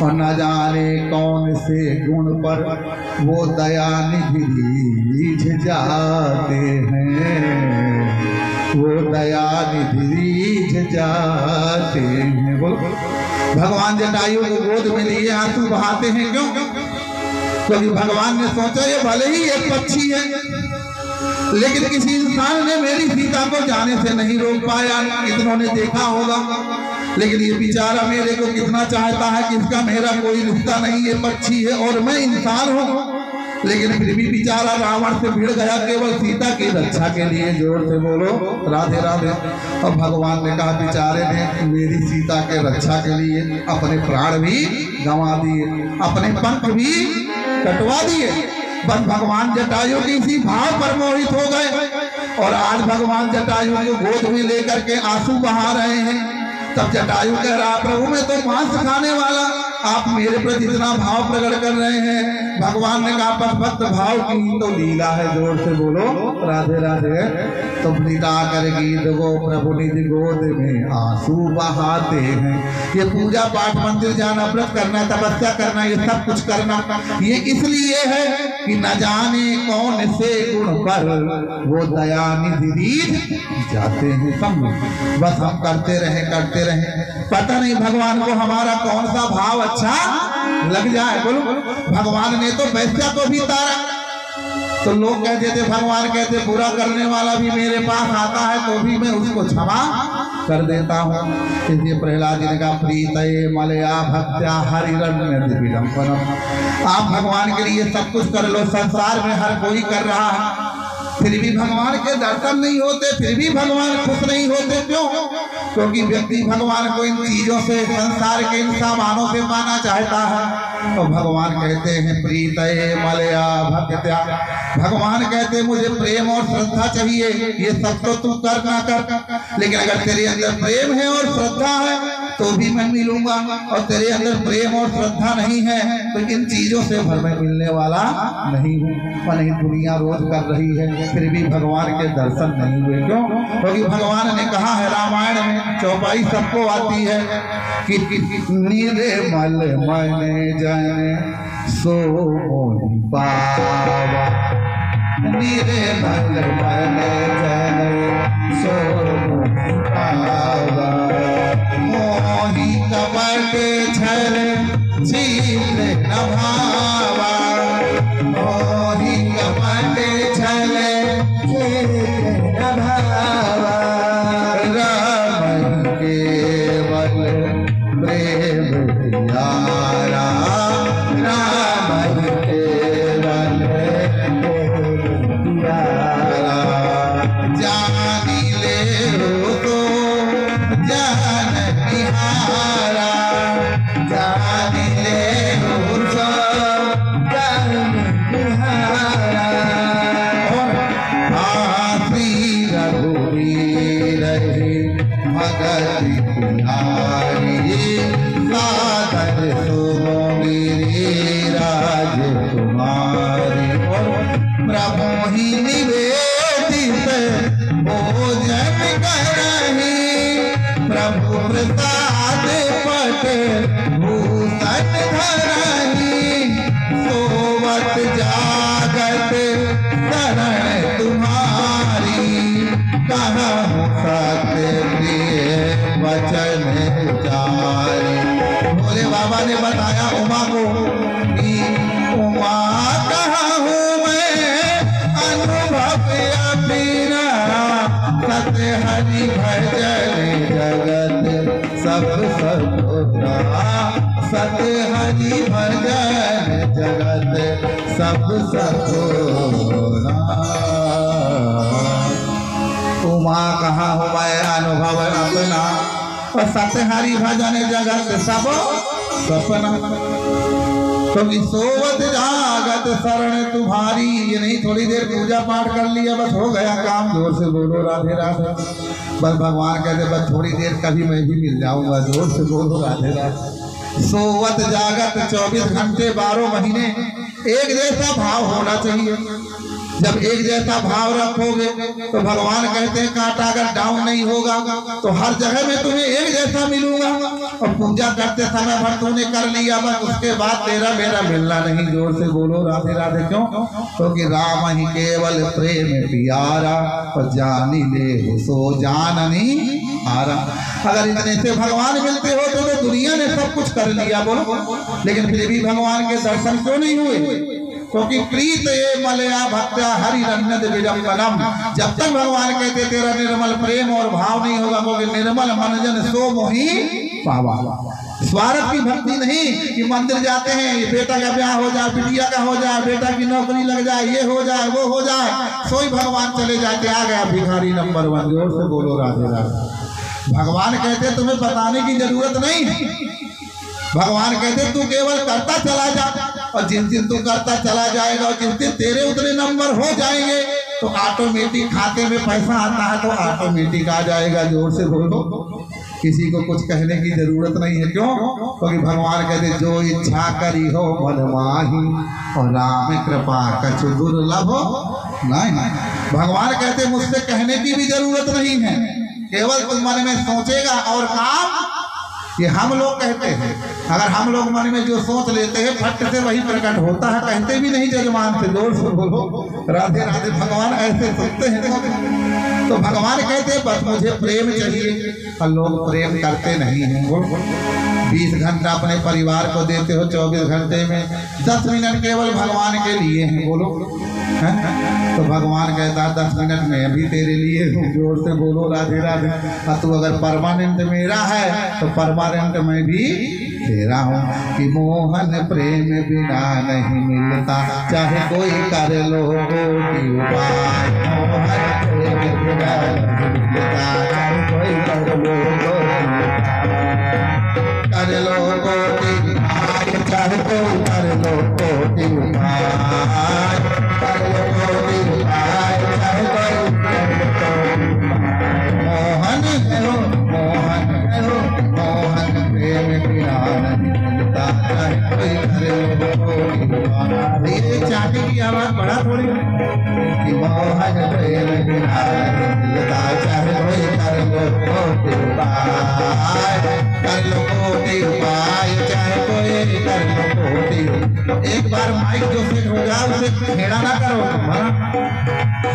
और न जाने कौन से गुण पर वो दया निधि जाते हैं, वो दया निधि जाते हैं। बोलो भगवान जटायु को गोद में लिए आंसू बहाते हैं। क्यों? क्योंकि भगवान ने सोचा ये भले ही एक पक्षी है, लेकिन किसी इंसान ने मेरी सीता को जाने से नहीं रोक पाया। इतनों ने देखा होगा, लेकिन ये बेचारा मेरे को कितना चाहता है कि इसका मेरा कोई रिश्ता नहीं, ये पक्षी है और मैं इंसान हूँ। लेकिन फिर भी बेचारा रावण से भिड़ गया केवल सीता की रक्षा के लिए। जोर से बोलो राधे राधे। और भगवान ने कहा बेचारे ने मेरी सीता के रक्षा के लिए अपने प्राण भी गंवा दिए, अपने पंख भी कटवा दिए। बस भगवान जटायु के इसी भाव पर मोहित हो गए, और आज भगवान जटायु को गोद में लेकर के आंसू बहा रहे हैं। तब जटायु कह रहा प्रभु मैं तो मांस खाने वाला, आप मेरे प्रति इतना भाव प्रकट कर रहे हैं। भगवान ने कहा पर भक्त भाव की तो लीला है, जोर से बोलो राधे राधे। तो लीला कर गीत गो प्रभु निज गोद में आंसू बहाते हैं। ये पूजा पाठ मंदिर जाना, व्रत करना, तपस्या करना, ये सब कुछ करना ये इसलिए है कि न जाने कौन से गुण पर वो दया निधि जाते हैं। सब बस हम करते रहे, पता नहीं भगवान को हमारा कौन सा भाव अच्छा लग जाए। बोलो भगवान ने तो वैश्या को भी तारा। तो लोग कहते थे, भगवान कहते बुरा करने वाला भी मेरे पास आता है तो भी मैं उसको क्षमा कर देता हूँ। इसलिए प्रहलाद जी ने कहा प्रीतये मलया भक्त्या हरिरण्य विडम्बनम। आप भगवान के लिए सब कुछ कर लो, संसार में हर कोई कर रहा है, फिर भी भगवान के दर्शन नहीं होते, फिर भी भगवान खुश नहीं होते। क्यों? क्योंकि व्यक्ति भगवान को इन चीजों से, संसार के इन सामानों से पाना चाहता है। तो भगवान कहते हैं प्रीतये मलया भक्त्या, भगवान कहते मुझे प्रेम और श्रद्धा चाहिए। ये सब तो तू कर ना कर, लेकिन अगर तेरे अंदर प्रेम है और श्रद्धा है तो भी मैं मिलूंगा, और तेरे अंदर प्रेम और श्रद्धा नहीं है तो इन चीजों से भर में मिलने वाला नहीं हूँ। और नहीं दुनिया रोज कर रही है, फिर भी भगवान के दर्शन नहीं हुए। क्यों? क्योंकि भगवान ने कहा है रामायण में, चौपाई सबको आती है कि निर्मल मन जन सो मोहि पावा, निर्मल मन जन सो मोहि पावा, मोहि कपट छल छील न भावा, मोहि कपट छल छील न भावा, राम केवल प्रेम प्यारा, राम केवल प्यारा, जानी ले तो जान निहारा, जानी ले तो जान निहारा, श्री रघुवीर भगति पुरारी, सादर सुमोगिरी राजकुमारी, प्रभु ही निवेदित भोजन करही, प्रभु प्रसाद पट भूषण धरही, सोवत जागत शरण तुम्हारी, कहूँ सत्य प्रिय वचन उचारी। भोले बाबा ने बताया उमा को कि उमा कहूँ मैं अनुभव अपना, सत्य हरि भजन जगत सब सतोरा, सत्य हरि भजन जगत सब सतोरा। उमा कहा हो मैं अनुभव अपना, और सत्य हरि भजन जगत सब सपना। क्योंकि सोवत जागत शरण तुम्हारी, ये नहीं थोड़ी देर पूजा पाठ कर लिया बस हो गया काम। जोर से बोलो राधे राधे। बस भगवान कहते बस थोड़ी देर कभी मैं भी मिल जाऊंगा। जोर से बोलो राधे राधे। सोवत जागत 24 घंटे 12 महीने एक जैसा भाव होना चाहिए। जब एक जैसा भाव रखोगे तो भगवान कहते हैं कांटा अगर डाउन नहीं होगा तो हर जगह में तुम्हें एक जैसा मिलूंगा। और पूजा करते समय भर तूने कर लिया बस, उसके बाद तेरा मेरा मिलना नहीं। जोर से बोलो राधे राधे। क्यों? क्योंकि राम ही केवल प्रेम प्यारा, और जानी ले सो जाननी आरा। अगर इतने से भगवान मिलते हो तो दुनिया ने सब कुछ कर लिया बोलो, लेकिन फिर भी भगवान के दर्शन क्यों नहीं हुए? क्योंकि प्रीत ये मलया भक्त्या हरिरण्य विडम्बनम। जब तक भगवान कहते तेरा निर्मल प्रेम और भाव नहीं होगा, क्योंकि निर्मल मन जन सो मोहि पावा। स्वार्थ की भक्ति नहीं कि मंदिर जाते हैं बेटा का ब्याह हो जाए, बिटिया का हो जाए, बेटा की नौकरी लग जाए, ये हो जाए वो हो जाए, सोई भगवान चले जाते आ गया भिखारी नंबर 1। जोर से बोलो राधे राधे। भगवान कहते तुम्हें बताने की जरूरत नहीं। भगवान कहते तू केवल करता चला जा, और जिस दिन तू करता चला जाएगा और जिस दिन तेरे उतने नंबर हो जाएंगे तो ऑटोमेटिक खाते में पैसा आता है तो ऑटोमेटिक आ जाएगा। जोर से बोलो किसी को कुछ कहने की जरूरत नहीं है। क्यों? क्योंकि भगवान कहते जो इच्छा करी हो मन माही और राम कृपा कछु दुर्लभ नहीं। भगवान कहते मुझसे कहने की भी जरूरत नहीं है, केवल तुम मन में सोचेगा और काम। ये हम लोग कहते हैं, अगर हम लोग मन में जो सोच लेते हैं फट से वही प्रकट होता है। कहते भी नहीं जजमान से, जोर से बोलो राधे राधे। भगवान ऐसे सोचते हैं। तो भगवान कहते हैं बस मुझे प्रेम चाहिए, और लोग प्रेम करते नहीं हैं। 20 घंटा अपने परिवार को देते हो, 24 घंटे में 10 मिनट केवल भगवान के लिए हैं। बोलो है? तो भगवान कहता 10 मिनट में भी तेरे लिए हूँ। जोर से बोलो राधे राधे। और तू अगर परमानेंट मेरा है तो परमानेंट में भी तेरा हूँ। कि मोहन प्रेम बिना नहीं मिलता, चाहे कोई कर लो कोटि उपाय। मोहन प्रेम बिना नहीं मिलता, चाहे कोई कर लो कोटि उपाय। चाहे कोई कर लो कोटि उपाय, कर लो कोटि उपाय, चाहे कोई मोहन है हो, मोहन है हो, मोहन प्रेम बिना नहीं मिलता, चाहे कोई कर लो कोटि उपाय। ये चाटी की आवाज बड़ा थोड़ी कि मोहन प्रेम बिना नहीं मिलता, चाहे कोई कर लो कोटि उपाय। कर लो कोटि उपाय, चाहे कोई कर लो कोटि। एक बार माइक जो सेट हो जाए उसे खेड़ा ना करो।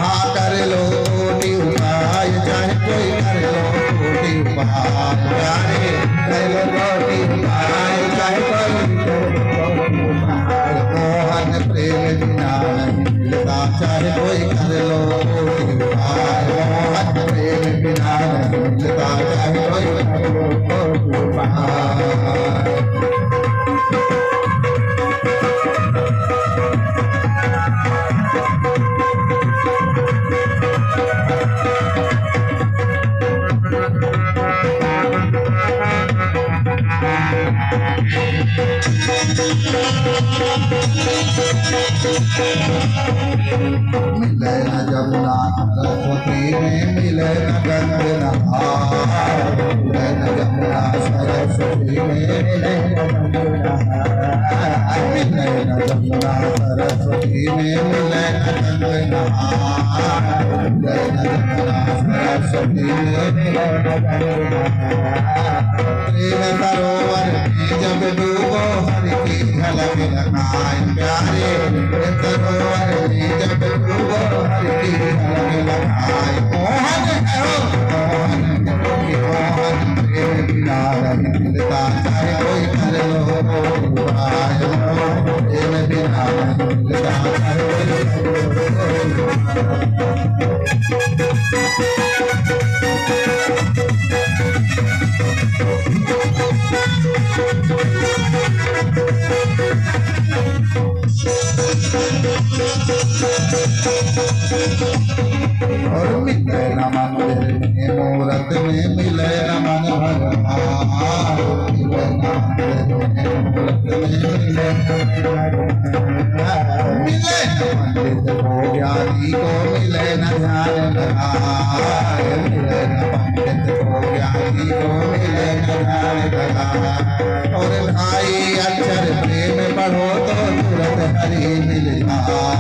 हाँ कर लो कोटि उपाय, चाहे कोई कर लो कोटि उपाय। प्यारे कर लो कोटि उपाय, चाहे कोई कर लो कोटि उपाय। मोहन प्रेम बिना नहीं मिलता, चाहे कोई कर लो कोटि उपाय। मोहन प्रेम बिना नहीं मिलता, चाहे कोई कर लो कोटि उपाय। मिले न जमुना सरस्वती में, मिले न गंगा नहार। मिले न जमुना सरस्वती में, मिले न गंगा नहार। मिले न जमुना सरस्वती में, मिले न गंगा नहार। मिले न जमुना सरस्वती में, मिले न गंगा नहार। प्रेम सरोवर में जब डूबो हरि की झलक लगाए। प्यारे सरोवर में जब डूबो हरि की झलक लगाए। मोहन है हो, मोहन मोहन प्रेम बिना नहीं मिलता, चाहे कोई कर लो कोटि उपाय। प्रेम बिना नहीं मिलता, चाहे कोई कर लो। और मिले न मंदिर में मूरत में, मिले न मन भगवान। मिले न मंदिर में मूरत में, मिले न पंडित को ज्ञानी को, मिले न ध्यान लगाए। मिले न पंडित को ज्ञानी को, मिले न ध्यान लगाए। और भाई अक्षर प्रेम पढ़ो तो तुरंत हरि मिल जाए।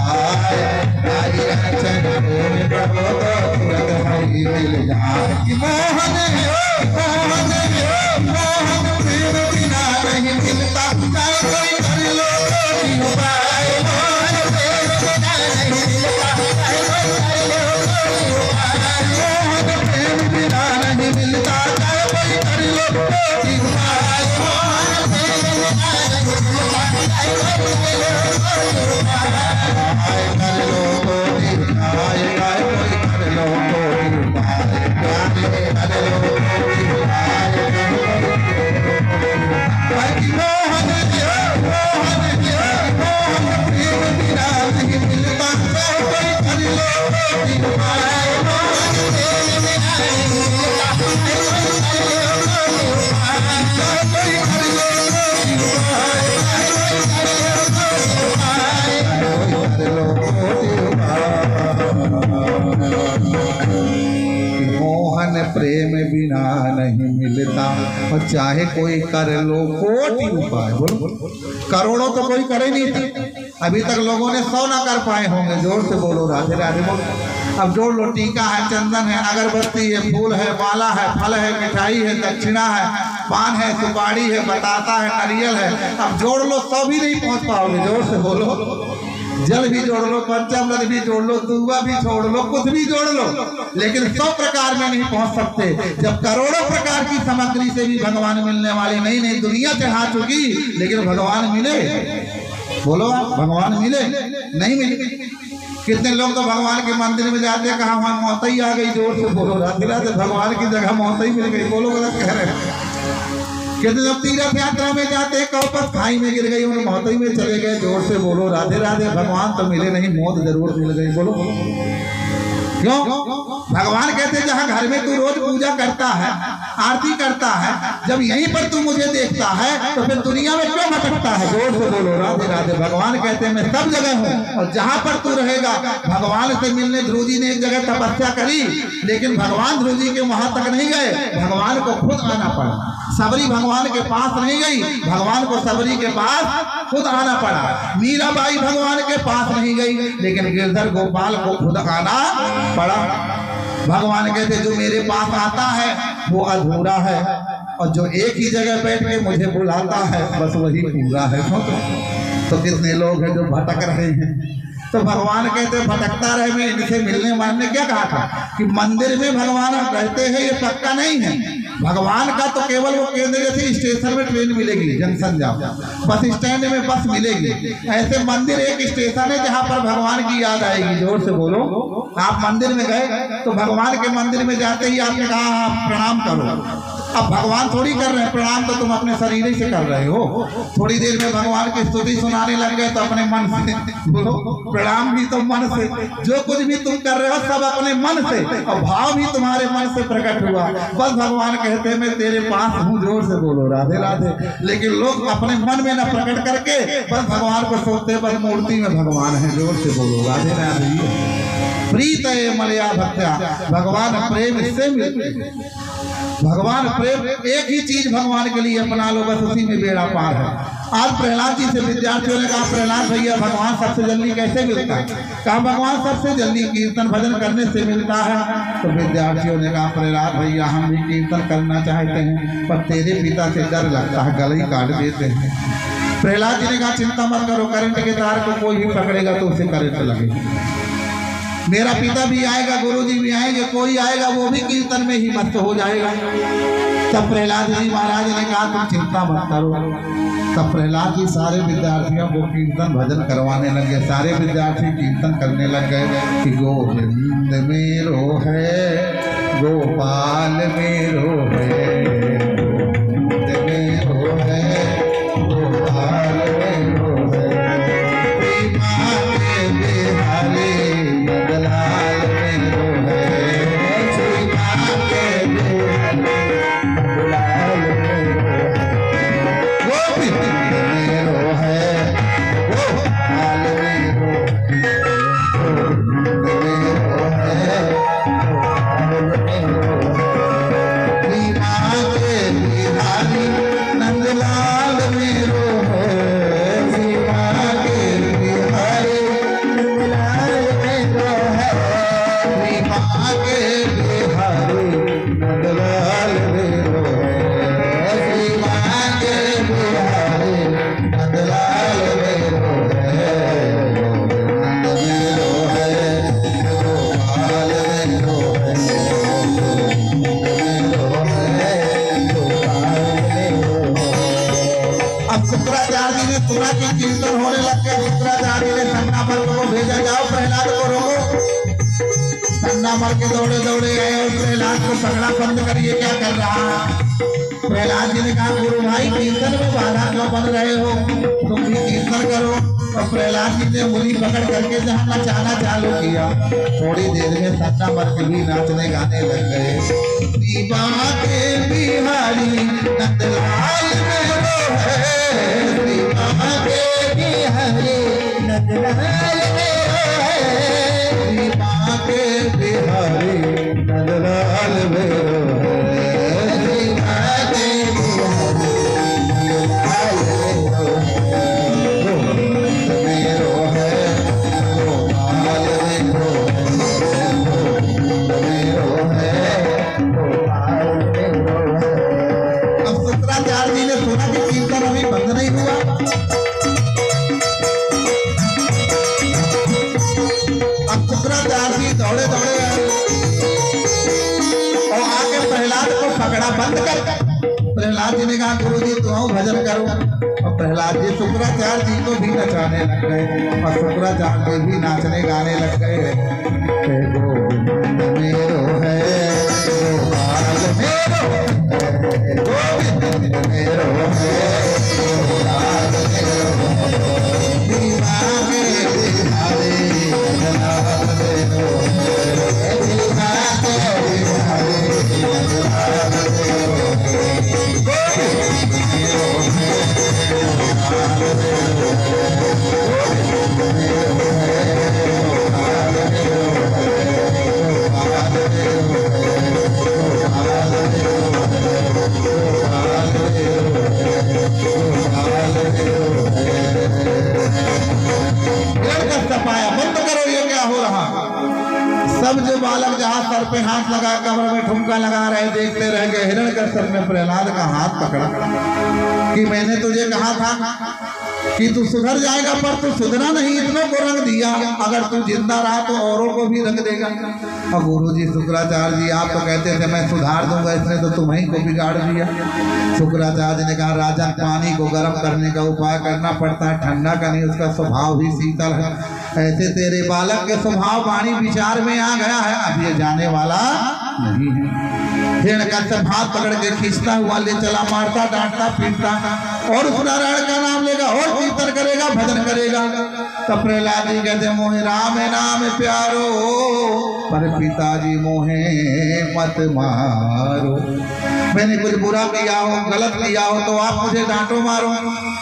भाई अक्षर प्रेम पढ़ो तो तुरंत हरि मिल जाए। मोहन मोहन मोहन प्रेम बिना नहीं मिलता, चाहे कोई कर लो कोटि उपाय। मोहन प्रेम बिना नहीं मिलता, चाहे कोई कर लो कोटि उपाय। मोहन प्रेम बिना नहीं मिलता, चाहे कोई कर लो कोटि उपाय। मोहन प्रेम बिना नहीं मिलता, चाहे कोई कर लो कोटि उपाय। कर लो कोटि उपाय, चाहे कोई कर लो कोटि उपाय। प्यारे कर लो कोटि उपाय, मोहन मोहन प्रेम बिना नहीं मिलता, चाहे कोई कर लो कोटि उपाय। मोहन प्रेम बिना नहीं मिलता, चाहे कोई कर लो कोटि उपाय। प्रेम बिना नहीं मिलता। और चाहे कोई कर लो कोटि उपाय, बोलो करोड़ों तो कोई करे नहीं था, अभी तक लोगों ने 100 ना कर पाए होंगे। जोर से बोलो राधे राधे बोलो। अब जोड़ लो, टीका है, चंदन है, अगरबत्ती है, फूल है, माला है, फल है, मिठाई है, दक्षिणा है, पान है, सुपारी है, बताता है, नारियल है। अब जोड़ लो, 100 भी नहीं पहुंच पाओगे। जोर से बोलो। जल भी जोड़ लो, पंचामृत भी जोड़ लो, दूबा भी छोड़ लो, कुछ भी जोड़ लो, लेकिन 100 प्रकार में नहीं पहुंच सकते। जब करोड़ों प्रकार की सामग्री से भी भगवान मिलने वाले नहीं, नहीं दुनिया चढ़ा चुकी, लेकिन भगवान मिले, बोलो भगवान मिले नहीं मिले। कितने लोग तो भगवान के मंदिर में जाते हैं, कहा वहां मौत ही आ गई। जोर से बोलो राधे राधे। भगवान की जगह मौत ही मिल गई, बोलो गलत कह रहे हैं। कितने लोग तीर्थ यात्रा में जाते हैं, कौपस खाई में गिर गई, उन्हें मौत ही में चले गए। जोर से बोलो राधे राधे। भगवान तो मिले नहीं, मौत जरूर मिल गई, बोलो क्यों? भगवान कहते हैं जहाँ घर में तू रोज पूजा करता है, आरती करता है, जब यहीं पर तू मुझे देखता है तो फिर दुनिया में क्यों भटकता है? जोर से बोलो राधे राधे। भगवान कहते हैं मैं सब जगह हूँ, और जहाँ पर तू रहेगा। भगवान से मिलने ध्रुव जी ने एक जगह तपस्या करी, लेकिन भगवान ध्रुव जी के वहां तक नहीं गए, भगवान को खुद आना पड़ा। सबरी भगवान के पास नहीं गई, भगवान को सबरी के पास खुद आना पड़ा। मीराबाई भगवान के पास नहीं गई, लेकिन गिरधर गोपाल को खुद आना पड़ा। भगवान कहते जो मेरे पास आता है वो अधूरा है, और जो एक ही जगह बैठ के मुझे बुलाता है बस वही पूरा है। तो कितने लोग हैं जो भटक रहे हैं। तो भगवान कहते भटकता रहे। मैं इनसे मिलने वाले ने क्या कहा था कि मंदिर में भगवान रहते हैं, ये पक्का नहीं है। भगवान का तो केवल वो केंद्र, जैसे स्टेशन में ट्रेन मिलेगी, जंक्शन जाओ, बस स्टैंड में बस मिलेगी, ऐसे मंदिर एक स्टेशन है जहाँ पर भगवान की याद आएगी। जोर से बोलो। आप मंदिर में गए तो भगवान के मंदिर में जाते ही आपने कहा आप प्रणाम करो। अब भगवान थोड़ी कर रहे हैं प्रणाम, तो तुम अपने शरीर ही से कर रहे हो। थोड़ी देर में भगवान की स्तुति सुनाने लग गए तो अपने मन से बोलो, प्रणाम भी तो मन से, जो कुछ भी तुम कर रहे हो सब अपने मन से, और भाव भी तुम्हारे मन से प्रकट हुआ। बस भगवान कहते हैं मैं तेरे पास हूँ। जोर से बोलो राधे राधे। लेकिन लोग अपने मन में न प्रकट करके बस भगवान को सोचते, बस मूर्ति में भगवान है। जोर से बोलो राधे राधे। प्रीत मलया भक्त्या, भगवान प्रेम से मिलते। भगवान प्रेम, एक ही चीज भगवान के लिए अपना लो, बस उसी में बेड़ा पार है। आज प्रहलाद जी से विद्यार्थियों ने कहा प्रहलाद भैया भगवान सबसे जल्दी कैसे मिलता है? कहा भगवान सबसे जल्दी कीर्तन भजन करने से मिलता है। तो विद्यार्थियों ने कहा प्रहलाद भैया हम भी कीर्तन करना चाहते हैं, पर तेरे पिता से डर लगता है, गले ही काट देते हैं। प्रहलाद जी ने कहा चिंता मत करो, करंट के तार को कोई भी पकड़ेगा तो उसे करंट लगेगा। मेरा पिता भी आएगा, गुरु जी भी आएंगे, कोई आएगा वो भी कीर्तन में ही मस्त हो जाएगा। तब प्रहलाद जी महाराज ने कहा तुम चिंता मत करो। तब प्रहलाद जी सारे विद्यार्थियों को कीर्तन भजन करवाने लगे। सारे विद्यार्थी कीर्तन करने लग गए कि गोविंद मेरो है, गोपाल मेरो है, गोविंद मेरो है, गोपाल मेरो है, प्रेमा के बिहारी लाल मेरो है, श्रीमा के लाल मेरो है, गोपाल मेरो है, श्रीमा के बिहारी नंदलाल मेरो है, श्रीमा के बिहारी नंदलाल मेरो है, श्रीमा के बिहारी नंदलाल मेरो है, श्रीमा के बिहारी नंदलाल मेरो है, गोविंद मेरो है, गोपाल मेरो है, अब शुक्राचार्य जी ने तुरा के कीर्तन होने लग गए। शुक्राचार्य ने संगनामल को भेजा, जाओ प्रहलाद को रोको। संगनामल के दौड़े दौड़े गए और प्रहलाद को पकड़ा, बंद करिए क्या कर रहा है। प्रहलाद जी ने कहा गुरु भाई कीर्तन में बाधा क्यों बन रहे हो, तुम भी कीर्तन करो। और प्रहलाद जी ने मुनि पकड़ करके जहाँ नचाना चालू किया। थोड़ी देर में संगनामल के भी नाचने गाने लग गए। श्रीमा के बिहारी नंदलाल मेरो है, श्रीमा के बिहारी नंदलाल मेरो है, श्रीमा के बिहारी नंदलाल मेरो शुक्राचार्य जी ने सुना कि कीर्तन अभी बंद नहीं हुआ। अब शुक्राचार्य जी दौड़े दौड़े आए और आके प्रहलाद को पकड़ा, बंद कर। प्रहलाद जी ने कहा गुरु जी तुम भजन करो। और प्रहलाद जी शुक्राचार्य जी को भी नचाने लग गए और शुक्राचार्य जी भी नाचने गाने लग गए। गोविंद मेरो है गोपाल मेरो है, गोविंद मेरो है गोपाल मेरो है, दीवाने दिहारे जनाब मेरो है, दीवाने दिहारे जनाब मेरो है, गोविंद मेरो है गोपाल मेरो है, गोविंद मेरो है गोपाल मेरो है, गोपाल मेरो है गोपाल मेरो है, गोपाल मेरो है गोपाल मेरो है। सपाया बंद करो, ये क्या हो रहा। सब जो बालक जहाँ सर पे हाथ लगा कमर में ठुमका लगा रहे देखते रह गए। हिरण्यकश्यप ने प्रहलाद का हाथ पकड़ा कि मैंने तुझे कहा था कि तू सुधर जाएगा, पर तू सुधरा नहीं, इतनों को रंग दिया, अगर तू जिंदा रहा तो औरों को भी रंग देगा। और गुरु जी शुक्राचार्य जी आप तो कहते थे मैं सुधार दूंगा, इसने तो तुम्हीं को बिगाड़ दिया। शुक्राचार्य ने कहा राजन पानी को गर्म करने का उपाय करना पड़ता है, ठंडा का नहीं, उसका स्वभाव भी शीतल है। ऐसे तेरे बालक के स्वभाव वाणी विचार में आ गया है, अब ये जाने वाला नहीं है। हिरण्यकश्यप हाथ पकड़ के खींचता हुआ ले चला, मारता डांटता पीटता और उस नारायण का नाम लेगा और कीर्तन करेगा भजन करेगा। तब प्रहलाद जी कहते मोहे राम नाम प्यारो, पर पिताजी मोहे मत मारो। मैंने कुछ बुरा किया हो, गलत किया हो तो आप मुझे डांटो मारो।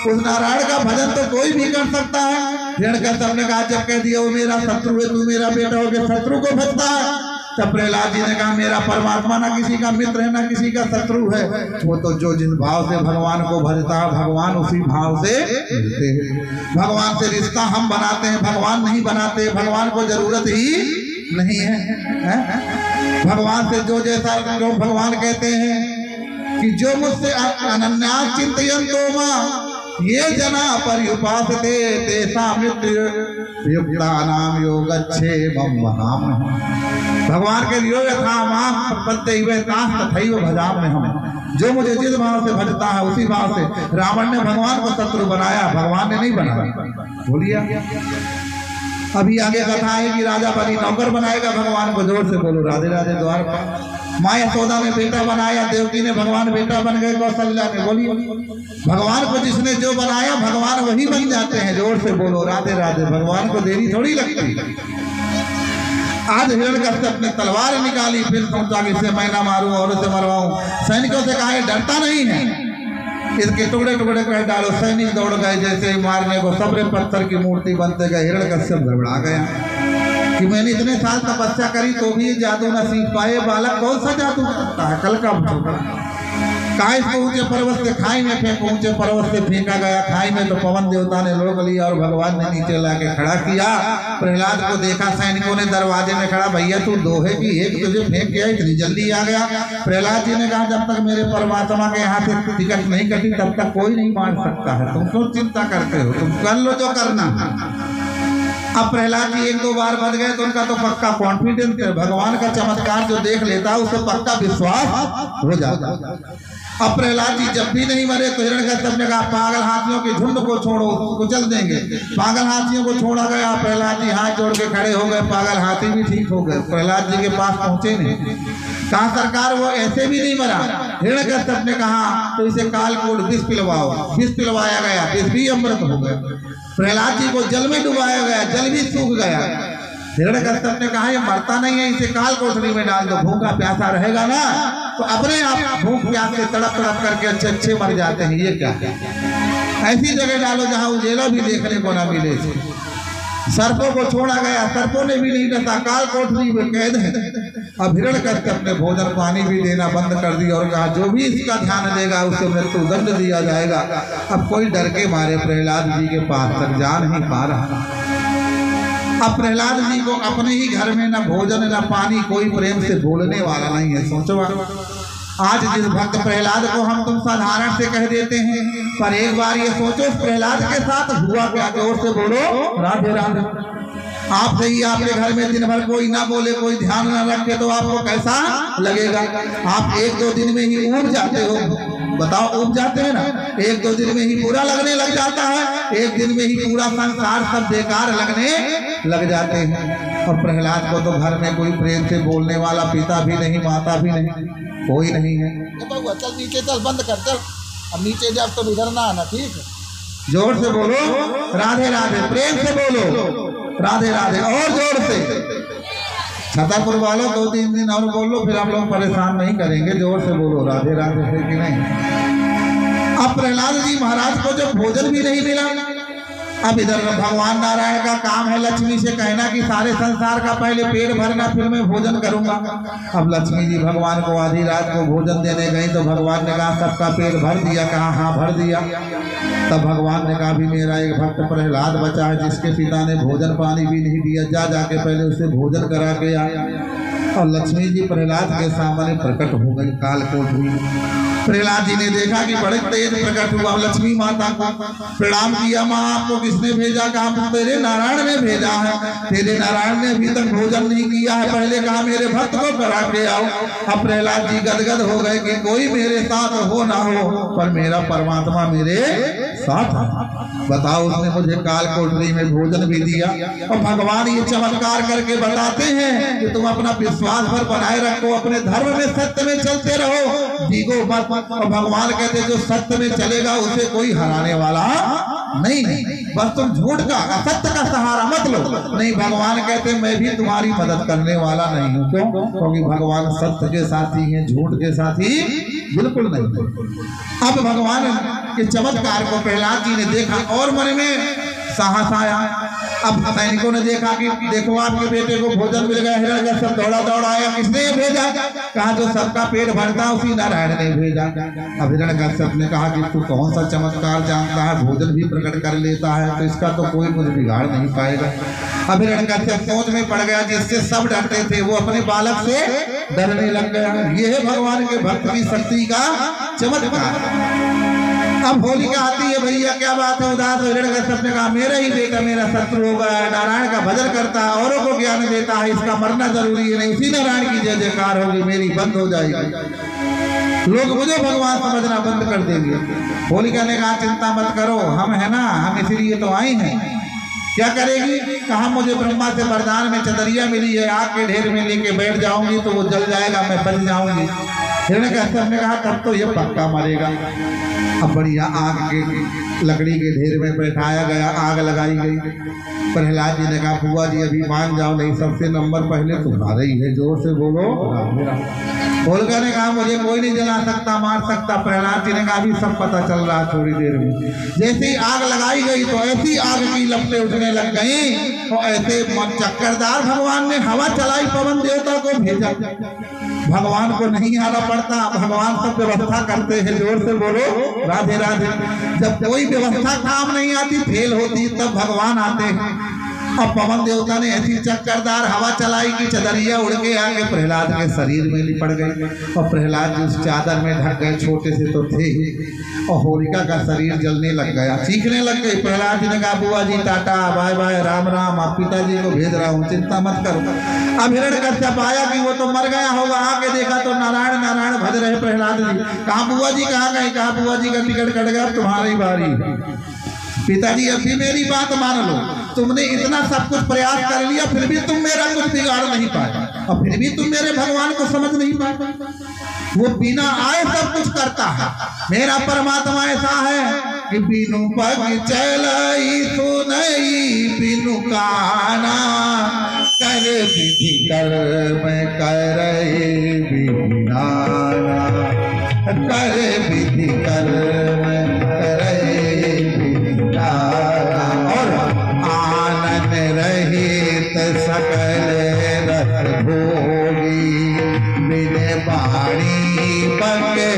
उस नारायण का भजन तो कोई भी कर सकता है। हिरण्यकश्यप ने कहा जब कह दिया वो मेरा शत्रु है, तू मेरा बेटा हो गया, शत्रु को भजता है। तब प्रहलाद जी ने कहा मेरा परमात्मा ना किसी का मित्र है ना किसी का शत्रु है, वो तो जो जिस भाव से भगवान को भजता है भगवान उसी भाव से मिलते हैं। भगवान से रिश्ता हम बनाते हैं, भगवान नहीं बनाते, भगवान को जरूरत ही नहीं है। भगवान से जो जैसा लोग भगवान कहते हैं कि जो मुझसे अनन्या चिंतयन्तो मां ये जना पर्युपासते तेषा मृत्यु युक्ता नाम योगक्षेमं वहामि। भगवान के योग प्रपत्ति हुए तथैव भजामि हम। जो मुझे जिस भाव से भजता है उसी भाव से। रावण ने भगवान को शत्रु बनाया, भगवान ने नहीं बनाया, बोलिए। अभी आगे कथा है कि राजा बनी नौकर बनाएगा भगवान को। जोर से बोलो राधे राधे। द्वार पर माँ यशोदा ने बेटा बनाया, देवकी ने भगवान बेटा बन गए, कौशल्या ने। बोलिए भगवान को जिसने जो बनाया भगवान वही बन जाते हैं। जोर से बोलो राधे राधे। भगवान को देरी थोड़ी लगती। आज हिरण्यकश्यप ने तलवार निकाली, फिर सोचा कि इसे मैं ना मारूं और इसे मरवाऊं। सैनिकों से कहा डरता नहीं है, इसके टुकड़े टुकड़े कर डालो। सैनिक दौड़ गए जैसे ही मारने को, सबरे पत्थर की मूर्ति बनते गए। हिरण्यकश्यप घबरा गया कि मैंने इतने साल तपस्या करी तो भी जादू न सीख पाए। बालक कौन सा जादू करता है, कल का कहा इसको ऊंचे पर्वत से खाई में फेंको। ऊंचे पर्वत से फेंका गया खाई में, तो पवन देवता ने रोक लिया और भगवान ने नीचे लाके खड़ा किया। प्रहलाद को देखा, सैनिकों ने दरवाजे में खड़ा, भैया तू दो है कि एक, तुझे फेंक गया इतनी जल्दी आ गया। प्रहलाद जी ने कहा जब तक मेरे परमात्मा के यहाँ से टिकट नहीं कटी तब तक कोई नहीं मार सकता है। तुम क्यों चिंता करते हो, तुम कर लो जो करना। अब प्रहलाद जी एक दो बार बच गए तो उनका तो पक्का कॉन्फिडेंस है, भगवान का चमत्कार जो देख लेता है उसे पक्का विश्वास हो जाता है। अब प्रहलाद जी जब भी नहीं मरे तो हिरण्यकश्यप ने कहा पागल हाथियों के झुंड को छोड़ो, कुचल देंगे। पागल हाथियों को छोड़ा गया। प्रहलाद जी हाथ जोड़ के खड़े हो गए, पागल हाथी भी ठीक हो गए। प्रहलाद जी के पास पहुंचे नहीं। कहा सरकार वो ऐसे भी नहीं मरा। हिरण्यकश्यप ने कहा तो इसे कालकूट विष पिलवाओ। विष पिलवाया गया, विष भी अमृत हो गया। प्रहलाद जी को जल में डुबाया गया, जल भी सूख गया। हिरण्यकश्यप ने कहा ये मरता नहीं है, इसे काल कोठरी में डाल दो, भूखा प्यासा रहेगा ना तो अपने आप भूख प्यास से तड़प तड़प करके अच्छे अच्छे मर जाते हैं। ये क्या ऐसी जगह डालो जहाँ उजेला भी देखने को ना मिले। सर्पों को छोड़ा गया, सर्पों ने भी नहीं डसा, काल कोठरी में कैद है। अब हिरण्यकश्यप ने भोजन पानी भी देना बंद कर दिया और कहा जो भी इसका ध्यान देगा उसे मृत्यु दंड दिया जाएगा। अब कोई डर के मारे प्रहलाद जी के पास तक जा नहीं पा रहा। अब प्रहलाद जी को अपने ही घर में न भोजन न पानी, कोई प्रेम से बोलने वाला नहीं है। सोचो आज जिस भक्त प्रहलाद को हम तुम साधारण से कह देते हैं, पर एक बार ये सोचो प्रहलाद के साथ हुआ क्या। जोर से बोलो राधे राधे। आप सही, आपके घर में दिन भर कोई ना बोले, कोई ध्यान ना रखे तो आपको कैसा लगेगा। आप एक दो दिन में ही ऊब जाते हो, बताओ ऊब जाते हैं ना। एक दो दिन में ही बुरा लगने लग जाता है, एक दिन में ही पूरा संसार सब बेकार लगने लग जाते हैं। और प्रहलाद को तो घर में कोई प्रेम से बोलने वाला पिता भी नहीं, माता भी नहीं, कोई नहीं है। चल नीचे चल, बंद कर चल, अब नीचे जब तो इधर ना आना, ठीक है। जोर से बोलो राधे राधे, प्रेम से बोलो राधे राधे, और जोर से। छतरपुर वालों 2-3 दिन और बोल लो, फिर आप लोग परेशान नहीं करेंगे। जोर से बोलो राधे राधे है कि नहीं। अब प्रहलाद जी महाराज को जो भोजन भी नहीं मिला, अब इधर भगवान नारायण का काम है लक्ष्मी से कहना कि सारे संसार का पहले पेट भरना, फिर मैं भोजन करूंगा। अब लक्ष्मी जी भगवान को आधी रात को भोजन देने गई तो भगवान ने कहा सबका पेट भर दिया, कहा हाँ भर दिया। तब भगवान ने कहा भी मेरा एक भक्त प्रहलाद बचा है जिसके पिता ने भोजन पानी भी नहीं दिया, जा जाके पहले उसे भोजन करा के आया। और लक्ष्मी जी प्रहलाद के सामने प्रकट हो गई, कालकोट हुई। प्रहलाद जी ने देखा कि बड़े तेज प्रकट हुआ। लक्ष्मी माता को प्रणाम किया, माँ आपको किसने भेजा? कहा तेरे नारायण ने भेजा है। तेरे नारायण ने अभी तक भोजन नहीं किया है, पहले कहा मेरे भक्त को करा के आओ। अब प्रहलाद जी गदगद हो गए कि कोई मेरे साथ हो ना हो, पर मेरा परमात्मा मेरे साथ बताओ। उसने मुझे काल कोठरी में भोजन भी दिया। और भगवान ये चमत्कार करके बताते हैं कि तुम अपना विश्वास पर बनाए रखो, अपने धर्म में सत्य में चलते रहो, भीगो मत। और भगवान कहते जो सत्य में चलेगा उसे कोई हराने वाला नहीं, बस तुम झूठ का असत्य का सहारा मत लो। नहीं, भगवान कहते मैं भी तुम्हारी मदद करने वाला नहीं हूँ। क्यों? क्योंकि भगवान सत्य के साथी हैं, झूठ के साथी बिल्कुल नहीं। अब भगवान के चमत्कार को प्रहलाद जी ने देखा और मन में साहस आया। अब सैनिकों ने देखा कि देखो आपके बेटे को भोजन मिल गया। हिरण्यकश्यप दौड़ा दौड़ा आया, किसने भेजा? कहा जो सबका पेट भरता उसी नारायण ने भेजा। अब हिरण्यकश्यप ने कहा कि तू कौन सा चमत्कार जानता है, भोजन भी प्रकट कर लेता है, तो इसका तो कोई मुझे बिगाड़ नहीं पाएगा। अब हिरण्यकश्यप सोच में पड़ गया, जिससे सब डरते थे वो अपने बालक से डरने लग गया। ये है भगवान के भक्त की शक्ति का चमत्कार। अब होलिका आती है, भैया क्या बात है उदास? हिरण्यकश्यप ने कहा मेरा ही बेटा मेरा शत्रु होगा, नारायण का भजन करता है, औरों को ज्ञान देता है, इसका मरना जरूरी है, नहीं उसी नारायण की जय जयकार होगी, मेरी बंद हो जाएगी, लोग मुझे भगवान समझना बंद कर देंगे। होलिका ने कहा चिंता मत करो, हम है ना, हम इसलिए तो आए हैं। क्या करेगी? कहा मुझे ब्रह्मा से वरदान में चदरिया मिली है, आग के ढेर में लेके बैठ जाऊंगी तो वो जल जाएगा, मैं बच जाऊंगी। हिरण्यकश्यप ने कहा तब तो ये पक्का मरेगा। अब बढ़िया आग के लकड़ी के ढेर में बैठाया गया, आग लगाई गई। प्रहलाद जी ने कहा बुआ जी अभी मान जाओ, नहीं सबसे नंबर पहले तुम्हारा ही है, जोर से बोलो। होलिका ने कहा मुझे कोई नहीं जला सकता, मार सकता। प्रहलाद जी ने कहा अभी सब पता चल रहा है थोड़ी देर में। जैसे ही आग लगाई गई तो ऐसी आग की लपटें उठने लग गई और ऐसे चक्करदार भगवान ने हवा चलाई, पवन देवता को भेजा। भगवान को नहीं आना पड़ता, भगवान सब व्यवस्था करते हैं। जोर से बोलो राधे राधे। जब कोई व्यवस्था काम नहीं आती, फेल होती, तब भगवान आते हैं। अब पवन देवता ने ऐसी चक्करदार हवा चलाई कि चदरिया उड़ के आके प्रहलाद के शरीर में लिपट गई और प्रहलाद जी उस चादर में ढक गए, छोटे से तो थे ही। और होलिका का शरीर जलने लग गया, चीखने लग गई। प्रहलाद जी ने कहा बुआ जी tata bye bye, Ram Ram, आप पिताजी को भेज रहा हूँ, चिंता मत करो। अब हिरण्यकश्यप आया कि वो तो मर गया होगा, आके देखा तो नारायण नारायण भज रहे प्रहलाद जी। कहा बुआ जी कहाँ गए? कहा बुआ जी का टिकट कट गया, तुम्हारी बारी। पिताजी अभी मेरी बात मान लो, तुमने इतना सब कुछ प्रयास कर लिया फिर भी तुम मेरा कुछ बिगाड़ नहीं पाए, और फिर भी तुम मेरे भगवान को समझ नहीं पाए। वो बिना आए सब कुछ करता है। मेरा परमात्मा ऐसा है कि बिनु पग चलई सुनई बिनु काना, कर विधि कर्म करई बिनाना, कर विधि कर्म करई बिनाना, और आनंद रहित सकल रस भोगी, बिन बाणी बके